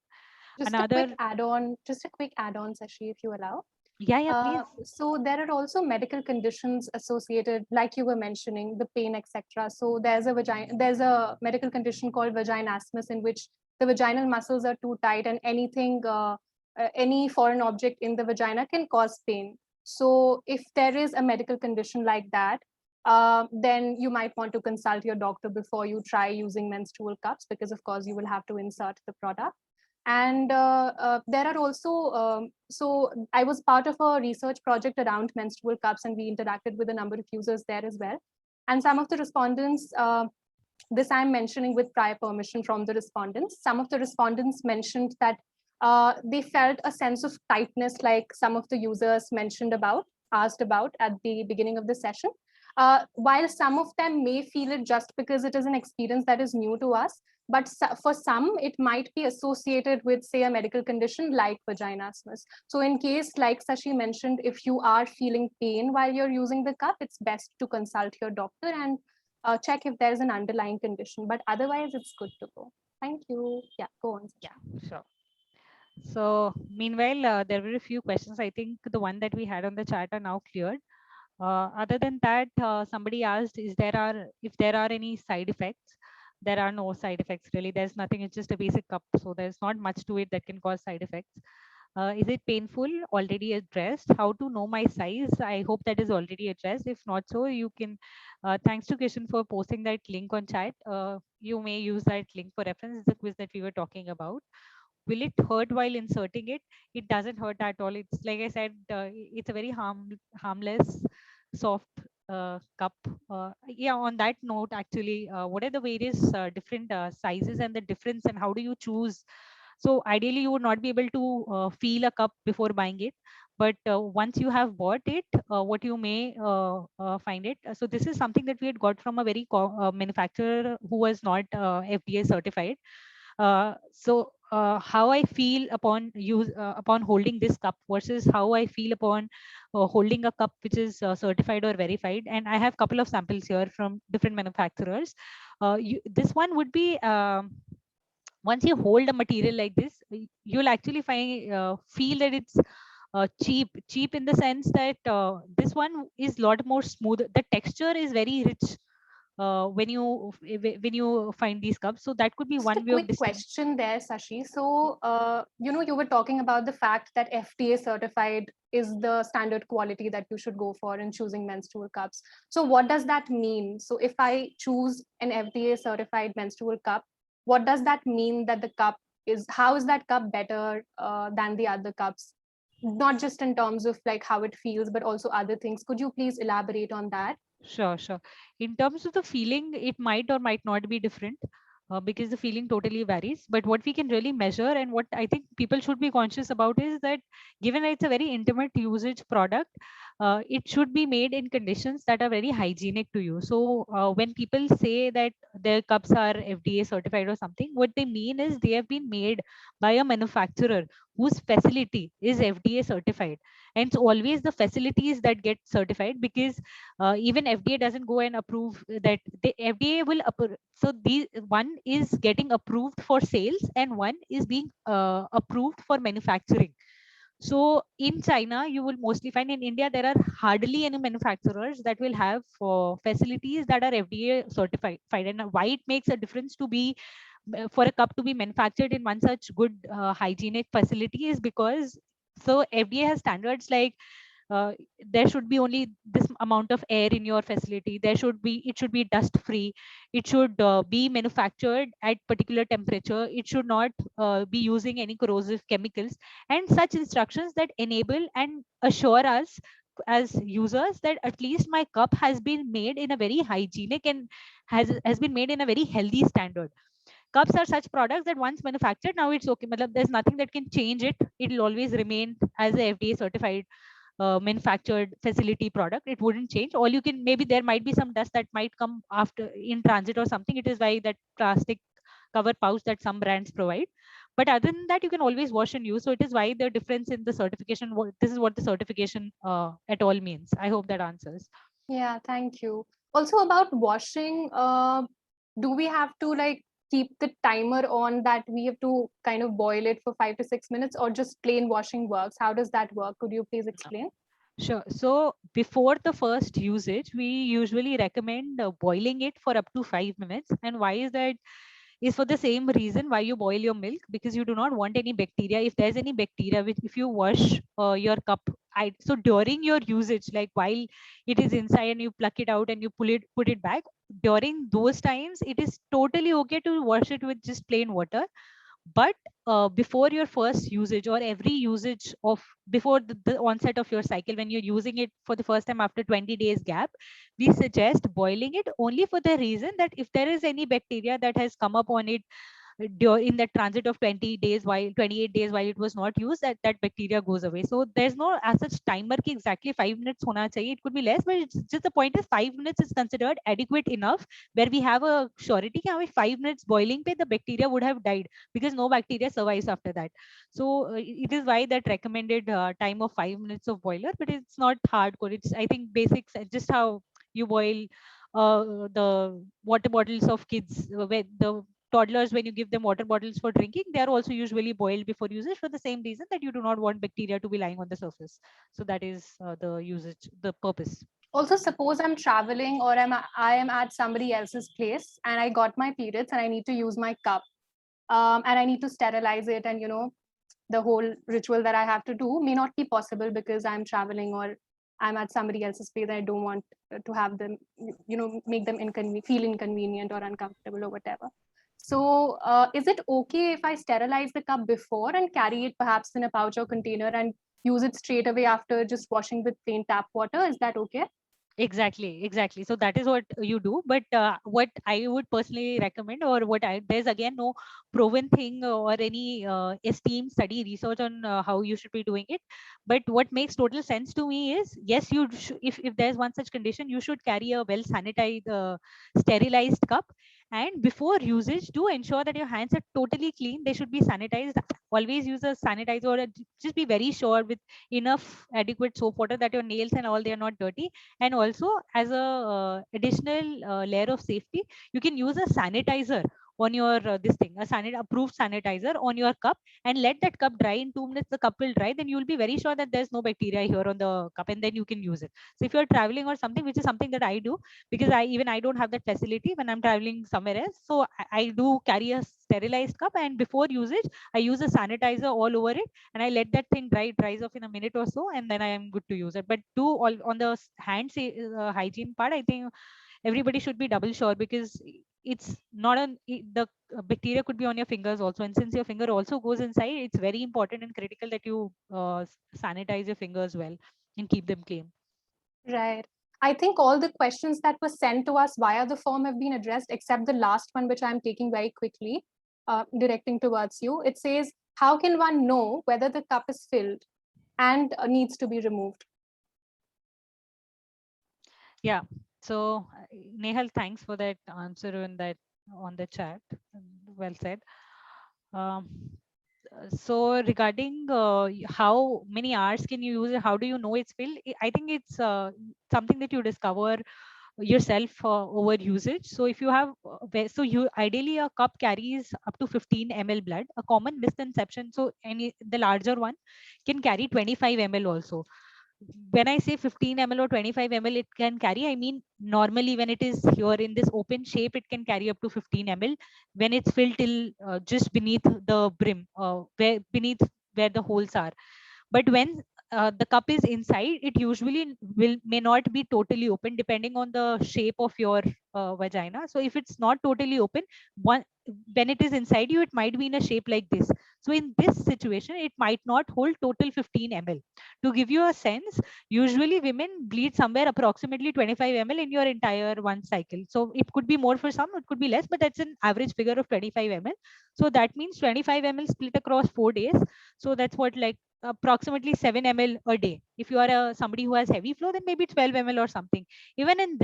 Just Another, a quick add-on, Sashi, if you allow. yeah, please. So there are also medical conditions associated, like you were mentioning, the pain, etc. So there's a medical condition called vaginismus, in which the vaginal muscles are too tight, and any foreign object in the vagina can cause pain. So if there is a medical condition like that, then you might want to consult your doctor before you try using menstrual cups, because of course you will have to insert the product. And there are also, so I was part of a research project around menstrual cups, and we interacted with a number of users there as well. And some of the respondents, this I'm mentioning with prior permission from the respondents, some of the respondents mentioned that they felt a sense of tightness, like some of the users asked about at the beginning of the session. While some of them may feel it just because it is an experience that is new to us, but for some, it might be associated with, say, a medical condition like vaginismus. So in case, like Sashi mentioned, if you are feeling pain while you're using the cup, it's best to consult your doctor and check if there's an underlying condition. But otherwise, it's good to go. Thank you. Yeah, go on. Yeah, sure. So meanwhile, there were a few questions. I think the one that we had on the chat are now cleared. Other than that, somebody asked, if there are any side effects? There are no side effects really. There's nothing. It's just a basic cup, so there's not much to it that can cause side effects. Is it painful? Already addressed. How to know my size? I hope that is already addressed. If not so, you can. Thanks to Kishan for posting that link on chat. You may use that link for reference. It's the quiz that we were talking about. Will it hurt while inserting it? It doesn't hurt at all. It's like I said, it's a very harmless, soft cup. Yeah, on that note, actually, what are the various different sizes and the difference, and how do you choose? So ideally, you would not be able to feel a cup before buying it. But once you have bought it, what you may find it. So this is something that we had got from a very manufacturer who was not FDA certified. How I feel upon holding this cup versus how I feel upon holding a cup which is certified or verified. And I have a couple of samples here from different manufacturers. This one would be, once you hold a material like this, you'll actually feel that it's cheap in the sense that this one is a lot more smooth. The texture is very rich when you find these cups. So that could be Just one a way of quick question there, Sashi. So, you were talking about the fact that FDA certified is the standard quality that you should go for in choosing menstrual cups. So what does that mean? So if I choose an FDA certified menstrual cup, what does that mean that the cup is, how is that cup better than the other cups? Not just in terms of like how it feels, but also other things. Could you please elaborate on that? Sure. In terms of the feeling, it might or might not be different because the feeling totally varies. But what we can really measure, and what I think people should be conscious about, is that given that it's a very intimate usage product, it should be made in conditions that are very hygienic to you. So when people say that their cups are FDA certified or something, what they mean is they have been made by a manufacturer whose facility is FDA certified. And it's always the facilities that get certified, because even FDA doesn't go and approve that. The FDA will approve. So these, one is getting approved for sales and one is being approved for manufacturing. So in China, you will mostly find. In India, there are hardly any manufacturers that will have facilities that are FDA certified. And why it makes a difference to be for a cup to be manufactured in one such good hygienic facility is because, so FDA has standards like there should be only this amount of air in your facility. It should be dust free. It should be manufactured at particular temperature. It should not be using any corrosive chemicals, and such instructions that enable and assure us as users that at least my cup has been made in a very hygienic and has been made in a very healthy standard. Cups are such products that once manufactured, now it's okay. There's nothing that can change it. It will always remain as a FDA certified manufactured facility product. It wouldn't change. All you can, maybe there might be some dust that might come after in transit or something. It is why that plastic cover pouch that some brands provide. But other than that, you can always wash and use. So it is why the difference in the certification. This is what the certification at all means. I hope that answers. Yeah, thank you. Also about washing, do we have to like keep the timer on that we have to kind of boil it for 5 to 6 minutes, or just plain washing works? How does that work? Could you please explain? Sure. So before the first usage, we usually recommend boiling it for up to 5 minutes. And why is that? Is for the same reason why you boil your milk, because you do not want any bacteria. If there's any bacteria, which if you wash your cup, so during your usage, like while it is inside and you pluck it out and you put it back, during those times, it is totally okay to wash it with just plain water. But before your first usage, or every usage of before the onset of your cycle, when you're using it for the first time after 20 days gap, we suggest boiling it only for the reason that if there is any bacteria that has come up on it in the transit of 20 days, while 28 days while it was not used, that bacteria goes away. So there's no as such timer ki exactly 5 minutes hona chahiye. It could be less, but it's just the point is 5 minutes is considered adequate enough, where we have a surety that 5 minutes boiling pe the bacteria would have died, because no bacteria survives after that. So it is why that recommended time of 5 minutes of boiler, but it's not hardcore. It's, I think, basics, just how you boil the water bottles of kids, where the toddlers, when you give them water bottles for drinking, they are also usually boiled before usage, for the same reason that you do not want bacteria to be lying on the surface. So that is the usage, the purpose. Also, suppose I'm traveling, or I am at somebody else's place and I got my periods and I need to use my cup, and I need to sterilize it, and the whole ritual that I have to do may not be possible because I'm traveling or I'm at somebody else's place and I don't want to have them, make them feel inconvenient or uncomfortable or whatever. So is it okay if I sterilize the cup before and carry it perhaps in a pouch or container and use it straight away after just washing with plain tap water? Is that okay? Exactly. So that is what you do. But what I would personally recommend, or there's again no proven thing or any esteemed study research on how you should be doing it. But what makes total sense to me is, yes, if there's one such condition, you should carry a well sanitized, sterilized cup. And before usage, do ensure that your hands are totally clean. They should be sanitized. Always use a sanitizer, or just be very sure with enough adequate soap water that your nails and all, they are not dirty. And also, as a additional layer of safety, you can use a sanitizer on your this thing, approved sanitizer on your cup, and let that cup dry. In 2 minutes the cup will dry, then you will be very sure that there's no bacteria here on the cup, and then you can use it. So if you're traveling or something, which is something that I do, because I don't have that facility when I'm traveling somewhere else, so I do carry a sterilized cup, and before usage I use a sanitizer all over it, and I let that thing dries off in a minute or so, and then I am good to use it. But do all on the hygiene part, I think everybody should be double sure, because it's not the bacteria could be on your fingers also, and since your finger also goes inside, it's very important and critical that you sanitize your fingers well and keep them clean. Right. I think all the questions that were sent to us via the form have been addressed, except the last one, which I'm taking very quickly, directing towards you. It says, how can one know whether the cup is filled and needs to be removed? Yeah. So Nehal, thanks for that answer on the chat. Well said. So regarding how many hours can you use it, how do you know it's filled? I think it's something that you discover yourself over usage. So if you have so you ideally a cup carries up to 15 ml blood. A common misconception, so the larger one can carry 25 ml also. When I say 15 ml or 25 ml it can carry, I mean normally when it is here in this open shape, it can carry up to 15 ml when it's filled till just beneath the brim, beneath where the holes are. But when the cup is inside, it usually may not be totally open, depending on the shape of your vagina. So if it's not totally open, when it is inside you, it might be in a shape like this. So in this situation, it might not hold total 15 ml. To give you a sense, usually women bleed somewhere approximately 25 ml in your entire one cycle. So it could be more for some, it could be less, but that's an average figure of 25 ml. So that means 25 ml split across 4 days. So that's what, like, approximately 7 ml a day. If you are somebody who has heavy flow, then maybe 12 ml or something. Even in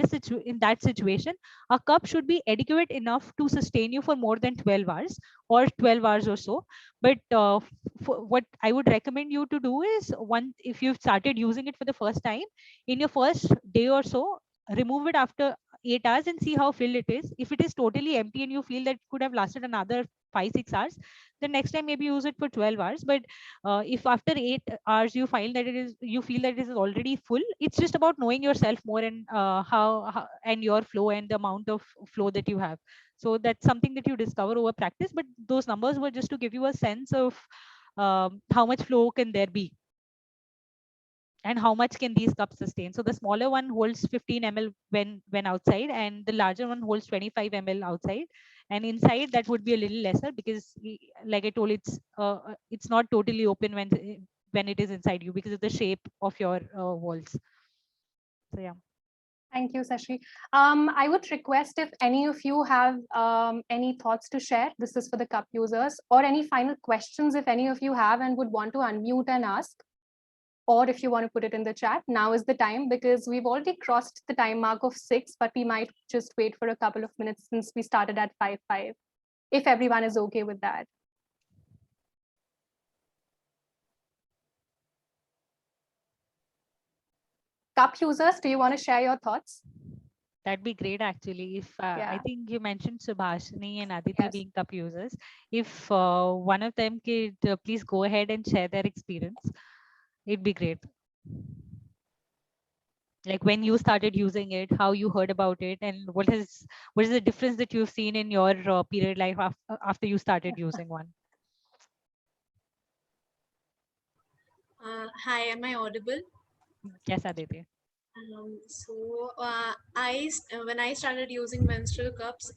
that situation, a cup should be adequate enough to sustain you for more than 12 hours or 12 hours or so. But what I would recommend you to do is, if you've started using it for the first time, in your first day or so, remove it after 8 hours and see how filled it is. If it is totally empty and you feel that it could have lasted another 5-6 hours, the next time maybe use it for 12 hours. But if after 8 hours you feel that it is already full, it's just about knowing yourself more and how and your flow and the amount of flow that you have. So that's something that you discover over practice, but those numbers were just to give you a sense of how much flow can there be and how much can these cups sustain. So the smaller one holds 15 ml when outside, and the larger one holds 25 ml outside, and inside that would be a little lesser because like I told, it's not totally open when it is inside you because of the shape of your walls. So yeah. Thank you, Sashi. I would request if any of you have any thoughts to share. This is for the cup users, or any final questions if any of you have and would want to unmute and ask. Or if you want to put it in the chat, now is the time, because we've already crossed the time mark of 6, but we might just wait for a couple of minutes since we started at 5:05, if everyone is okay with that. Cup users, do you want to share your thoughts? That'd be great, actually. If I Yeah. think you mentioned Subhashini and Aditi Yes. being cup users. If one of them could please go ahead and share their experience, it'd be great. Like when you started using it, how you heard about it, and what is the difference that you've seen in your period life after you started using one. Hi, am I audible? Yes, Aditi. When I started using menstrual cups,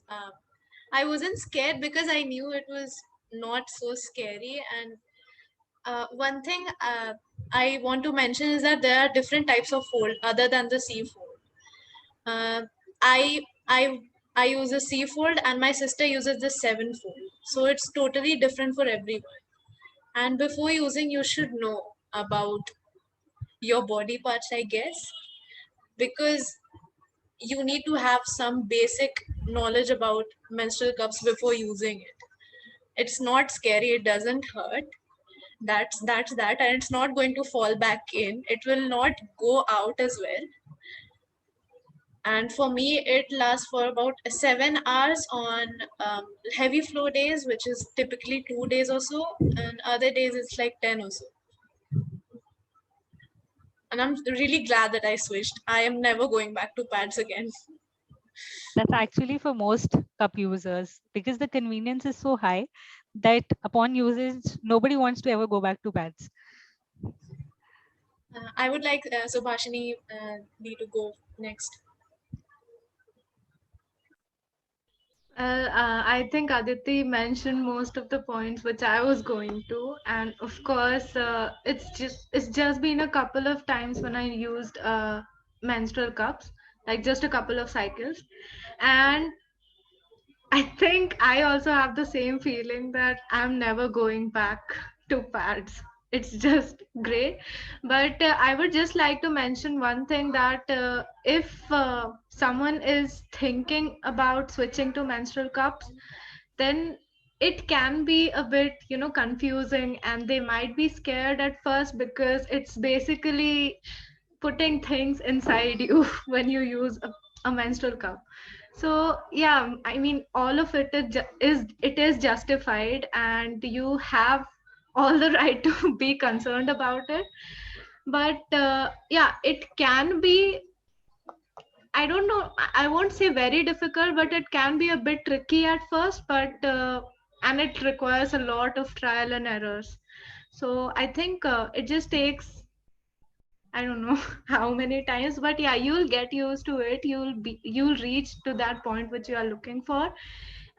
I wasn't scared because I knew it was not so scary. And one thing I want to mention is that there are different types of fold other than the C fold. I I I use a C fold and my sister uses the 7 fold. So it's totally different for everyone. And before using, you should know about your body parts, I guess, because you need to have some basic knowledge about menstrual cups before using it. It's not scary, it doesn't hurt. That's that, and it's not going to fall back in. It will not go out as well. And for me, it lasts for about 7 hours on heavy flow days, which is typically 2 days or so, and other days it's like 10 or so. And I'm really glad that I switched. I am never going back to pads again. That's actually for most cup users, because the convenience is so high that upon usage, nobody wants to ever go back to pads. I would like Subhashini to go next. I think Aditi mentioned most of the points which I was going to, and of course, it's just been a couple of times when I used menstrual cups, like just a couple of cycles, and I think I also have the same feeling that I'm never going back to pads. It's just great. But I would just like to mention one thing, that if someone is thinking about switching to menstrual cups, then it can be a bit, confusing, and they might be scared at first because it's basically putting things inside you when you use a menstrual cup. So yeah, I mean, all of it is justified, and you have all the right to be concerned about it. But yeah, it can be, I don't know, I won't say very difficult, but it can be a bit tricky at first, but and it requires a lot of trial and errors. So I think it just takes, I don't know how many times, but yeah, you'll get used to it. You'll reach to that point which you are looking for.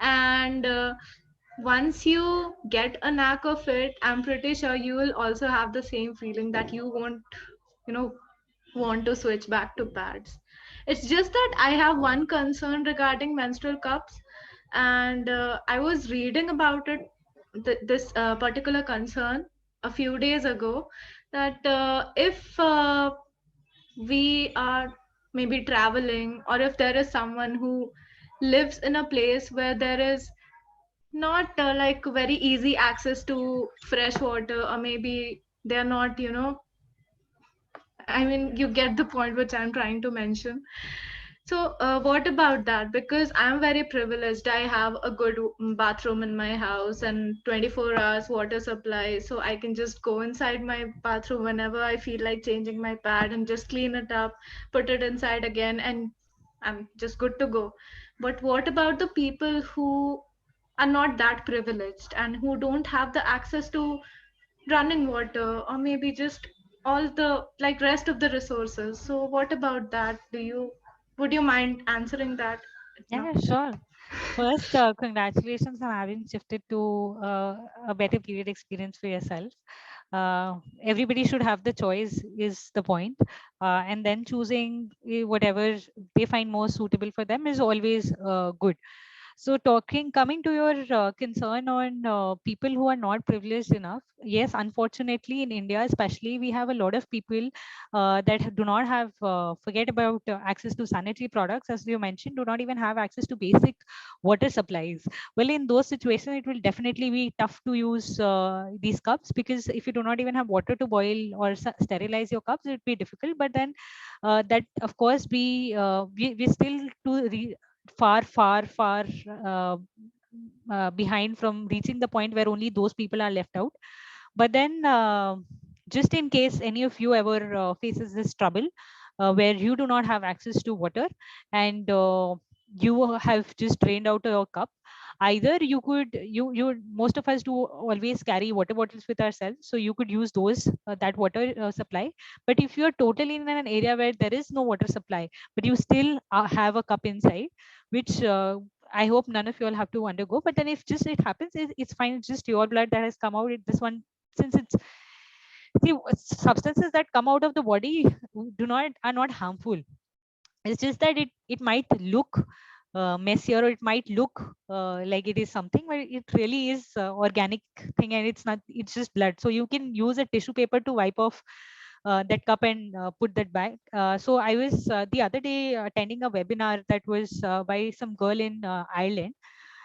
And once you get a knack of it, I'm pretty sure you will also have the same feeling that you won't, want to switch back to pads. It's just that I have one concern regarding menstrual cups, and I was reading about it, this particular concern a few days ago, that if we are maybe traveling, or if there is someone who lives in a place where there is not like very easy access to fresh water, or maybe they're not, I mean, you get the point which I'm trying to mention. So, what about that? Because I'm very privileged. I have a good bathroom in my house and 24 hours water supply. So I can just go inside my bathroom whenever I feel like changing my pad and just clean it up, put it inside again, and I'm just good to go. But what about the people who are not that privileged and who don't have the access to running water, or maybe just all the like rest of the resources? So what about that? Would you mind answering that? Yeah, sure. First, congratulations on having shifted to a better period experience for yourself. Everybody should have the choice, is the point. And then choosing whatever they find more suitable for them is always good. So coming to your concern on people who are not privileged enough. Yes, unfortunately in India, especially, we have a lot of people that do not have, forget about access to sanitary products, as you mentioned, do not even have access to basic water supplies. Well, in those situations, it will definitely be tough to use these cups, because if you do not even have water to boil or sterilize your cups, it would be difficult. But then that, of course, we still far behind from reaching the point where only those people are left out. But then just in case any of you ever faces this trouble, where you do not have access to water, and you have just drained out your cup, either you could you most of us do always carry water bottles with ourselves, so you could use those, that water supply. But if you're totally in an area where there is no water supply, but you still have a cup inside, which I hope none of you all have to undergo. But then if just it happens, it's fine. It's just your blood that has come out. This one, since it's, see, substances that come out of the body are not harmful. It's just that it might look messier, or it might look like it is something, but it really is organic thing, and it's not. It's just blood. So you can use a tissue paper to wipe off that cup and put that back. So I was the other day attending a webinar that was by some girl in Ireland,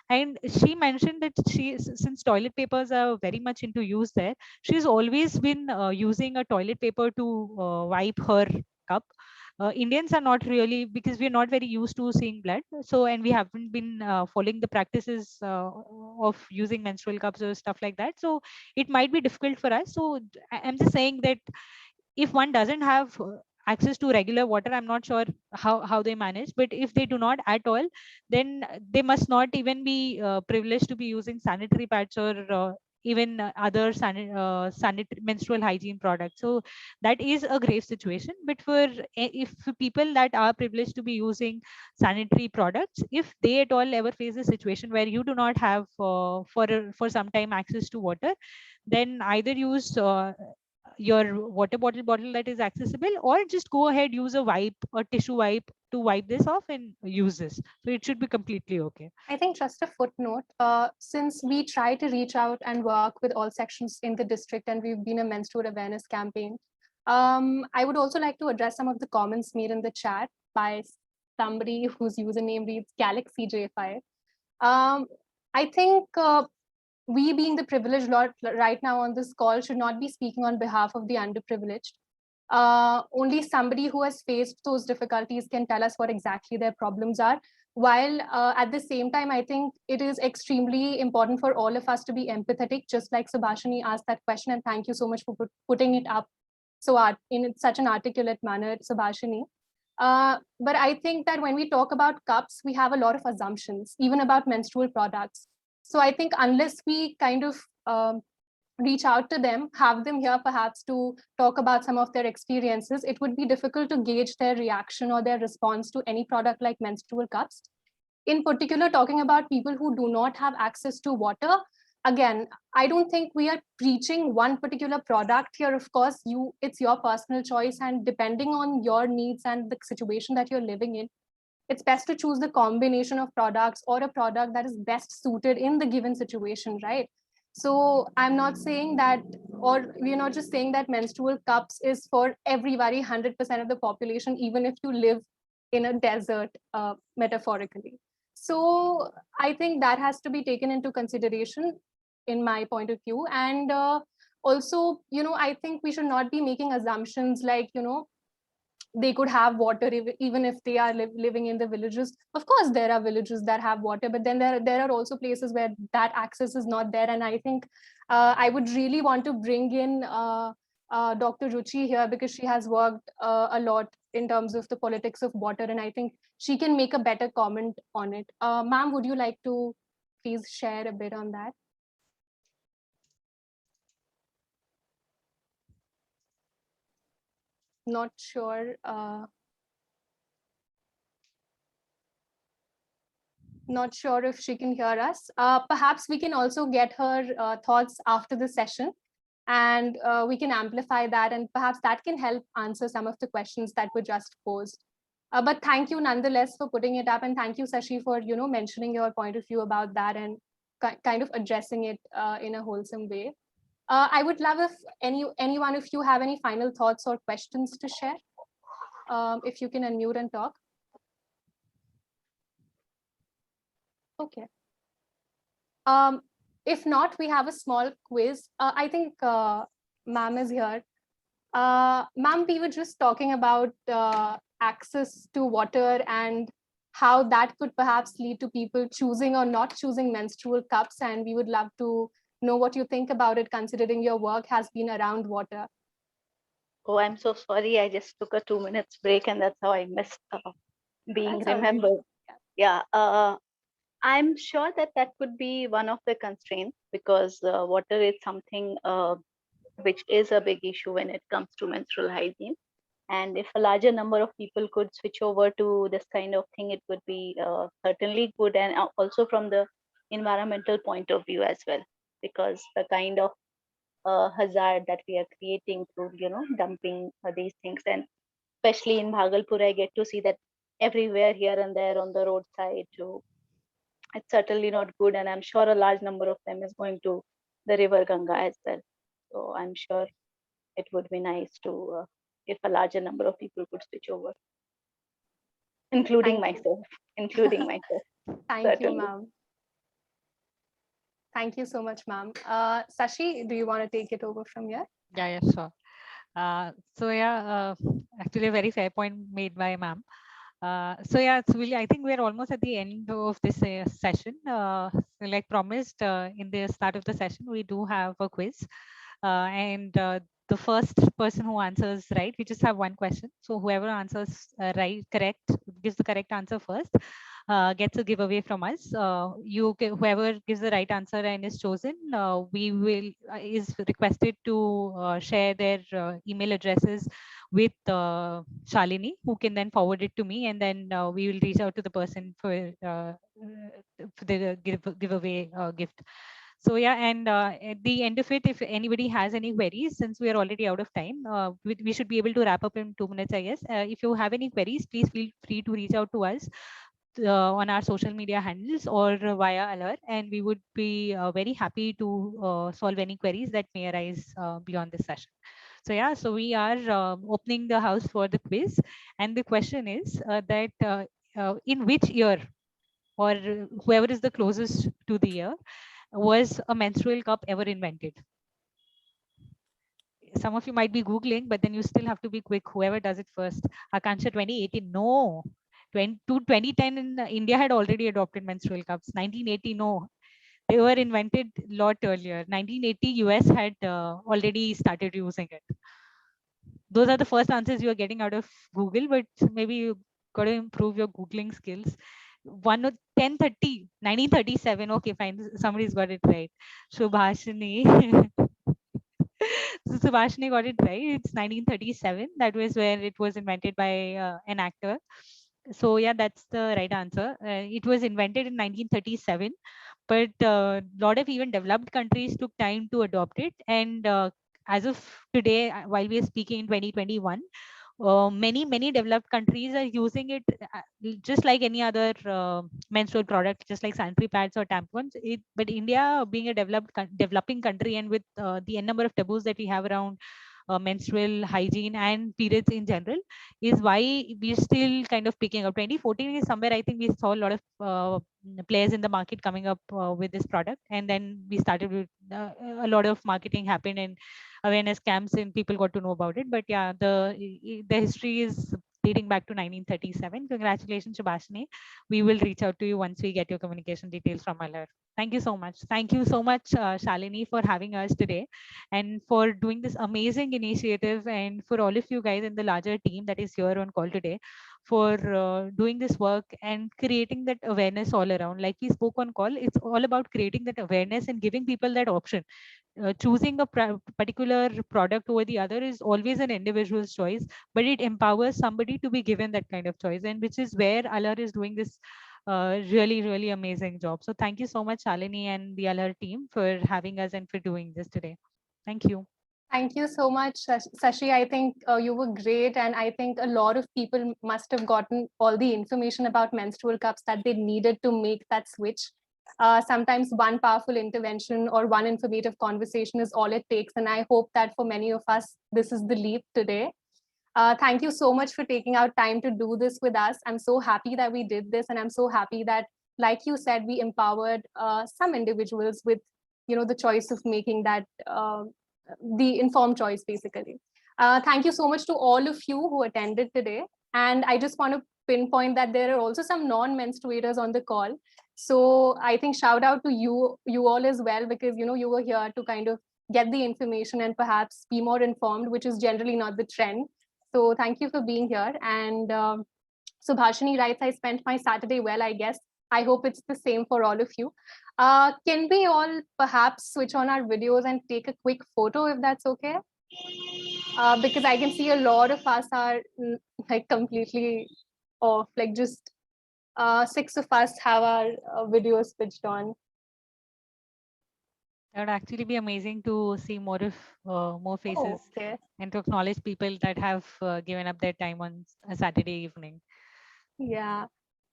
and she mentioned that since toilet papers are very much into use there, she's always been using a toilet paper to wipe her cup. Indians are not really, because we're not very used to seeing blood, so, and we haven't been following the practices of using menstrual cups or stuff like that, so it might be difficult for us. So I'm just saying that if one doesn't have access to regular water, I'm not sure how they manage, but if they do not at all, then they must not even be privileged to be using sanitary pads, or even other sanitary menstrual hygiene products. So that is a grave situation. But if people that are privileged to be using sanitary products, if they at all ever face a situation where you do not have for some time access to water, then either use your water bottle that is accessible, or just go ahead, use a wipe or tissue wipe to wipe this off and use this. So it should be completely okay. I think just a footnote, since we try to reach out and work with all sections in the district, and we've been a menstrual awareness campaign, I would also like to address some of the comments made in the chat by somebody whose username reads GalaxyJ5. I think we, being the privileged lot right now on this call, should not be speaking on behalf of the underprivileged. Only somebody who has faced those difficulties can tell us what exactly their problems are. While at the same time, I think it is extremely important for all of us to be empathetic, just like Subhashini asked that question, and thank you so much for putting it up in such an articulate manner, Subhashini. But I think that when we talk about cups, we have a lot of assumptions, even about menstrual products. So I think unless we kind of reach out to them, have them here perhaps to talk about some of their experiences, it would be difficult to gauge their reaction or their response to any product like menstrual cups. In particular, talking about people who do not have access to water, again, I don't think we are preaching one particular product here. Of course, it's your personal choice, and depending on your needs and the situation that you're living in, it's best to choose the combination of products or a product that is best suited in the given situation, right? So I'm not saying that, or we're not just saying that menstrual cups is for everybody, 100% of the population, even if you live in a desert, metaphorically. So I think that has to be taken into consideration in my point of view. And also, I think we should not be making assumptions like, they could have water even if they are living in the villages. Of course, there are villages that have water, but then there are also places where that access is not there. And I think I would really want to bring in Dr. Ruchi here, because she has worked a lot in terms of the politics of water, and I think she can make a better comment on it. Ma'am, would you like to please share a bit on that? Not sure. Not sure if she can hear us. Perhaps we can also get her thoughts after the session, and we can amplify that, and perhaps that can help answer some of the questions that were just posed. But thank you nonetheless for putting it up, and thank you, Sashi, for mentioning your point of view about that and kind of addressing it in a wholesome way. I would love if any one of you have any final thoughts or questions to share. If you can unmute and talk. Okay. If not, we have a small quiz. I think ma'am is here. Ma'am, we were just talking about access to water and how that could perhaps lead to people choosing or not choosing menstrual cups. And we would love to know what you think about it, considering your work has been around water. Oh, I'm so sorry. I just took a 2 minutes break, and that's how I missed being That's all right. remembered. Yeah. I'm sure that could be one of the constraints, because water is something which is a big issue when it comes to menstrual hygiene. And if a larger number of people could switch over to this kind of thing, it would be certainly good, and also from the environmental point of view as well, because the kind of hazard that we are creating through dumping these things, and especially in Bhagalpur, I get to see that everywhere here and there on the roadside too. It's certainly not good, and I'm sure a large number of them is going to the river Ganga as well. So I'm sure it would be nice to if a larger number of people could switch over, including myself. Including myself. Thank certainly. you, ma'am. Thank you so much, ma'am. Sashi, do you want to take it over from here? Yeah, sure. So yeah, actually a very fair point made by ma'am. So yeah, I think we're almost at the end of this session. So like promised in the start of the session, we do have a quiz, and the first person who answers right, we just have one question. So whoever answers correct, gives the correct answer first, gets a giveaway from us. Whoever gives the right answer and is chosen, is requested to share their email addresses with Shalini, who can then forward it to me, and then we will reach out to the person for the giveaway gift. So yeah, and at the end of it, if anybody has any queries, since we are already out of time, we should be able to wrap up in 2 minutes, I guess. If you have any queries, please feel free to reach out to us on our social media handles or via Alert, and we would be very happy to solve any queries that may arise beyond this session. So yeah, so we are opening the house for the quiz, and the question is that in which year, or whoever is the closest to the year, was a menstrual cup ever invented? Some of you might be Googling, but then you still have to be quick. Whoever does it first. Akansha, 2018, no. 2010 in India had already adopted menstrual cups. 1980, no. They were invented a lot earlier. 1980, US had already started using it. Those are the first answers you are getting out of Google, but maybe you got to improve your Googling skills. 1937. Okay, fine. Somebody's got it right. Subhashini. So Subhashini got it right. It's 1937. That was where it was invented by an actor. So yeah, that's the right answer. It was invented in 1937, but a lot of even developed countries took time to adopt it. And as of today, while we are speaking in 2021, many developed countries are using it just like any other menstrual product, just like sanitary pads or tampons. But India, being a developing country, and with the n number of taboos that we have around menstrual hygiene and periods in general, is why we're still kind of picking up. 2014 is somewhere I think we saw a lot of players in the market coming up with this product, and then we started with a lot of marketing happened and awareness camps and people got to know about it. But yeah, the history is dating back to 1937. Congratulations, Subhashini. We will reach out to you once we get your communication details from Alar. Thank you so much. Thank you so much, Shalini, for having us today and for doing this amazing initiative, and for all of you guys in the larger team that is here on call today for doing this work and creating that awareness all around. Like we spoke on call, it's all about creating that awareness and giving people that option. Choosing a particular product over the other is always an individual's choice, but it empowers somebody to be given that kind of choice, and which is where Alar is doing this really amazing job. So thank you so much, Shalini and the Alar team, for having us and for doing this today. Thank you. Thank you so much, Sashi. I think you were great, and I think a lot of people must have gotten all the information about menstrual cups that they needed to make that switch. Sometimes one powerful intervention or one informative conversation is all it takes, and I hope that for many of us, this is the leap today. Thank you so much for taking out time to do this with us. I'm so happy that we did this, and I'm so happy that, like you said, we empowered some individuals with, the choice of making that the informed choice, basically. Thank you so much to all of you who attended today. And I just want to pinpoint that there are also some non-menstruators on the call. So I think shout out to you all as well, because you were here to kind of get the information and perhaps be more informed, which is generally not the trend. So thank you for being here. And Subhashini writes, I spent my Saturday well, I guess. I hope it's the same for all of you. Can we all perhaps switch on our videos and take a quick photo, if that's okay? Because I can see a lot of us are like completely off, like just 6 of us have our videos switched on. That would actually be amazing to see more faces and to acknowledge people that have given up their time on a Saturday evening. Yeah.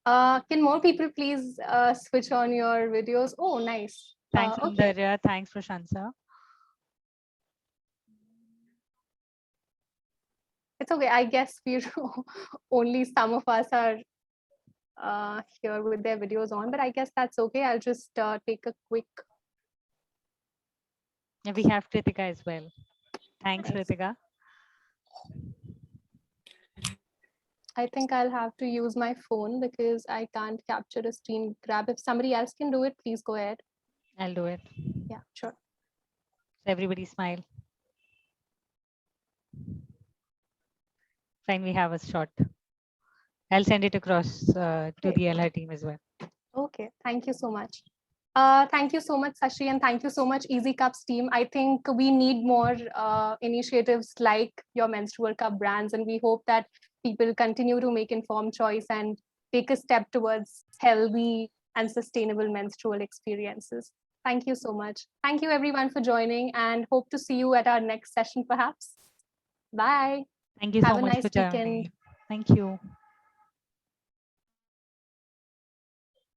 Can more people please switch on your videos? Oh, nice. Thanks, Okay. Andarya. Thanks, Prashansa. It's okay. I guess we're only some of us are here with their videos on, but I guess that's okay. I'll just take a quick. Yeah, we have Kritika as well. Thanks, Kritika. I think I'll have to use my phone because I can't capture a screen grab. If somebody else can do it, please go ahead. I'll do it. Yeah, sure. Everybody smile. Fine, we have a shot. I'll send it across to the LR team as well. Okay, thank you so much. Thank you so much, Sashi, and thank you so much, Easy Cups team. I think we need more initiatives like your menstrual cup brands, and we hope that people continue to make informed choice and take a step towards healthy and sustainable menstrual experiences. Thank you so much. Thank you everyone for joining, and hope to see you at our next session perhaps. Bye. Thank you Have so a much nice for joining. weekend. Thank you.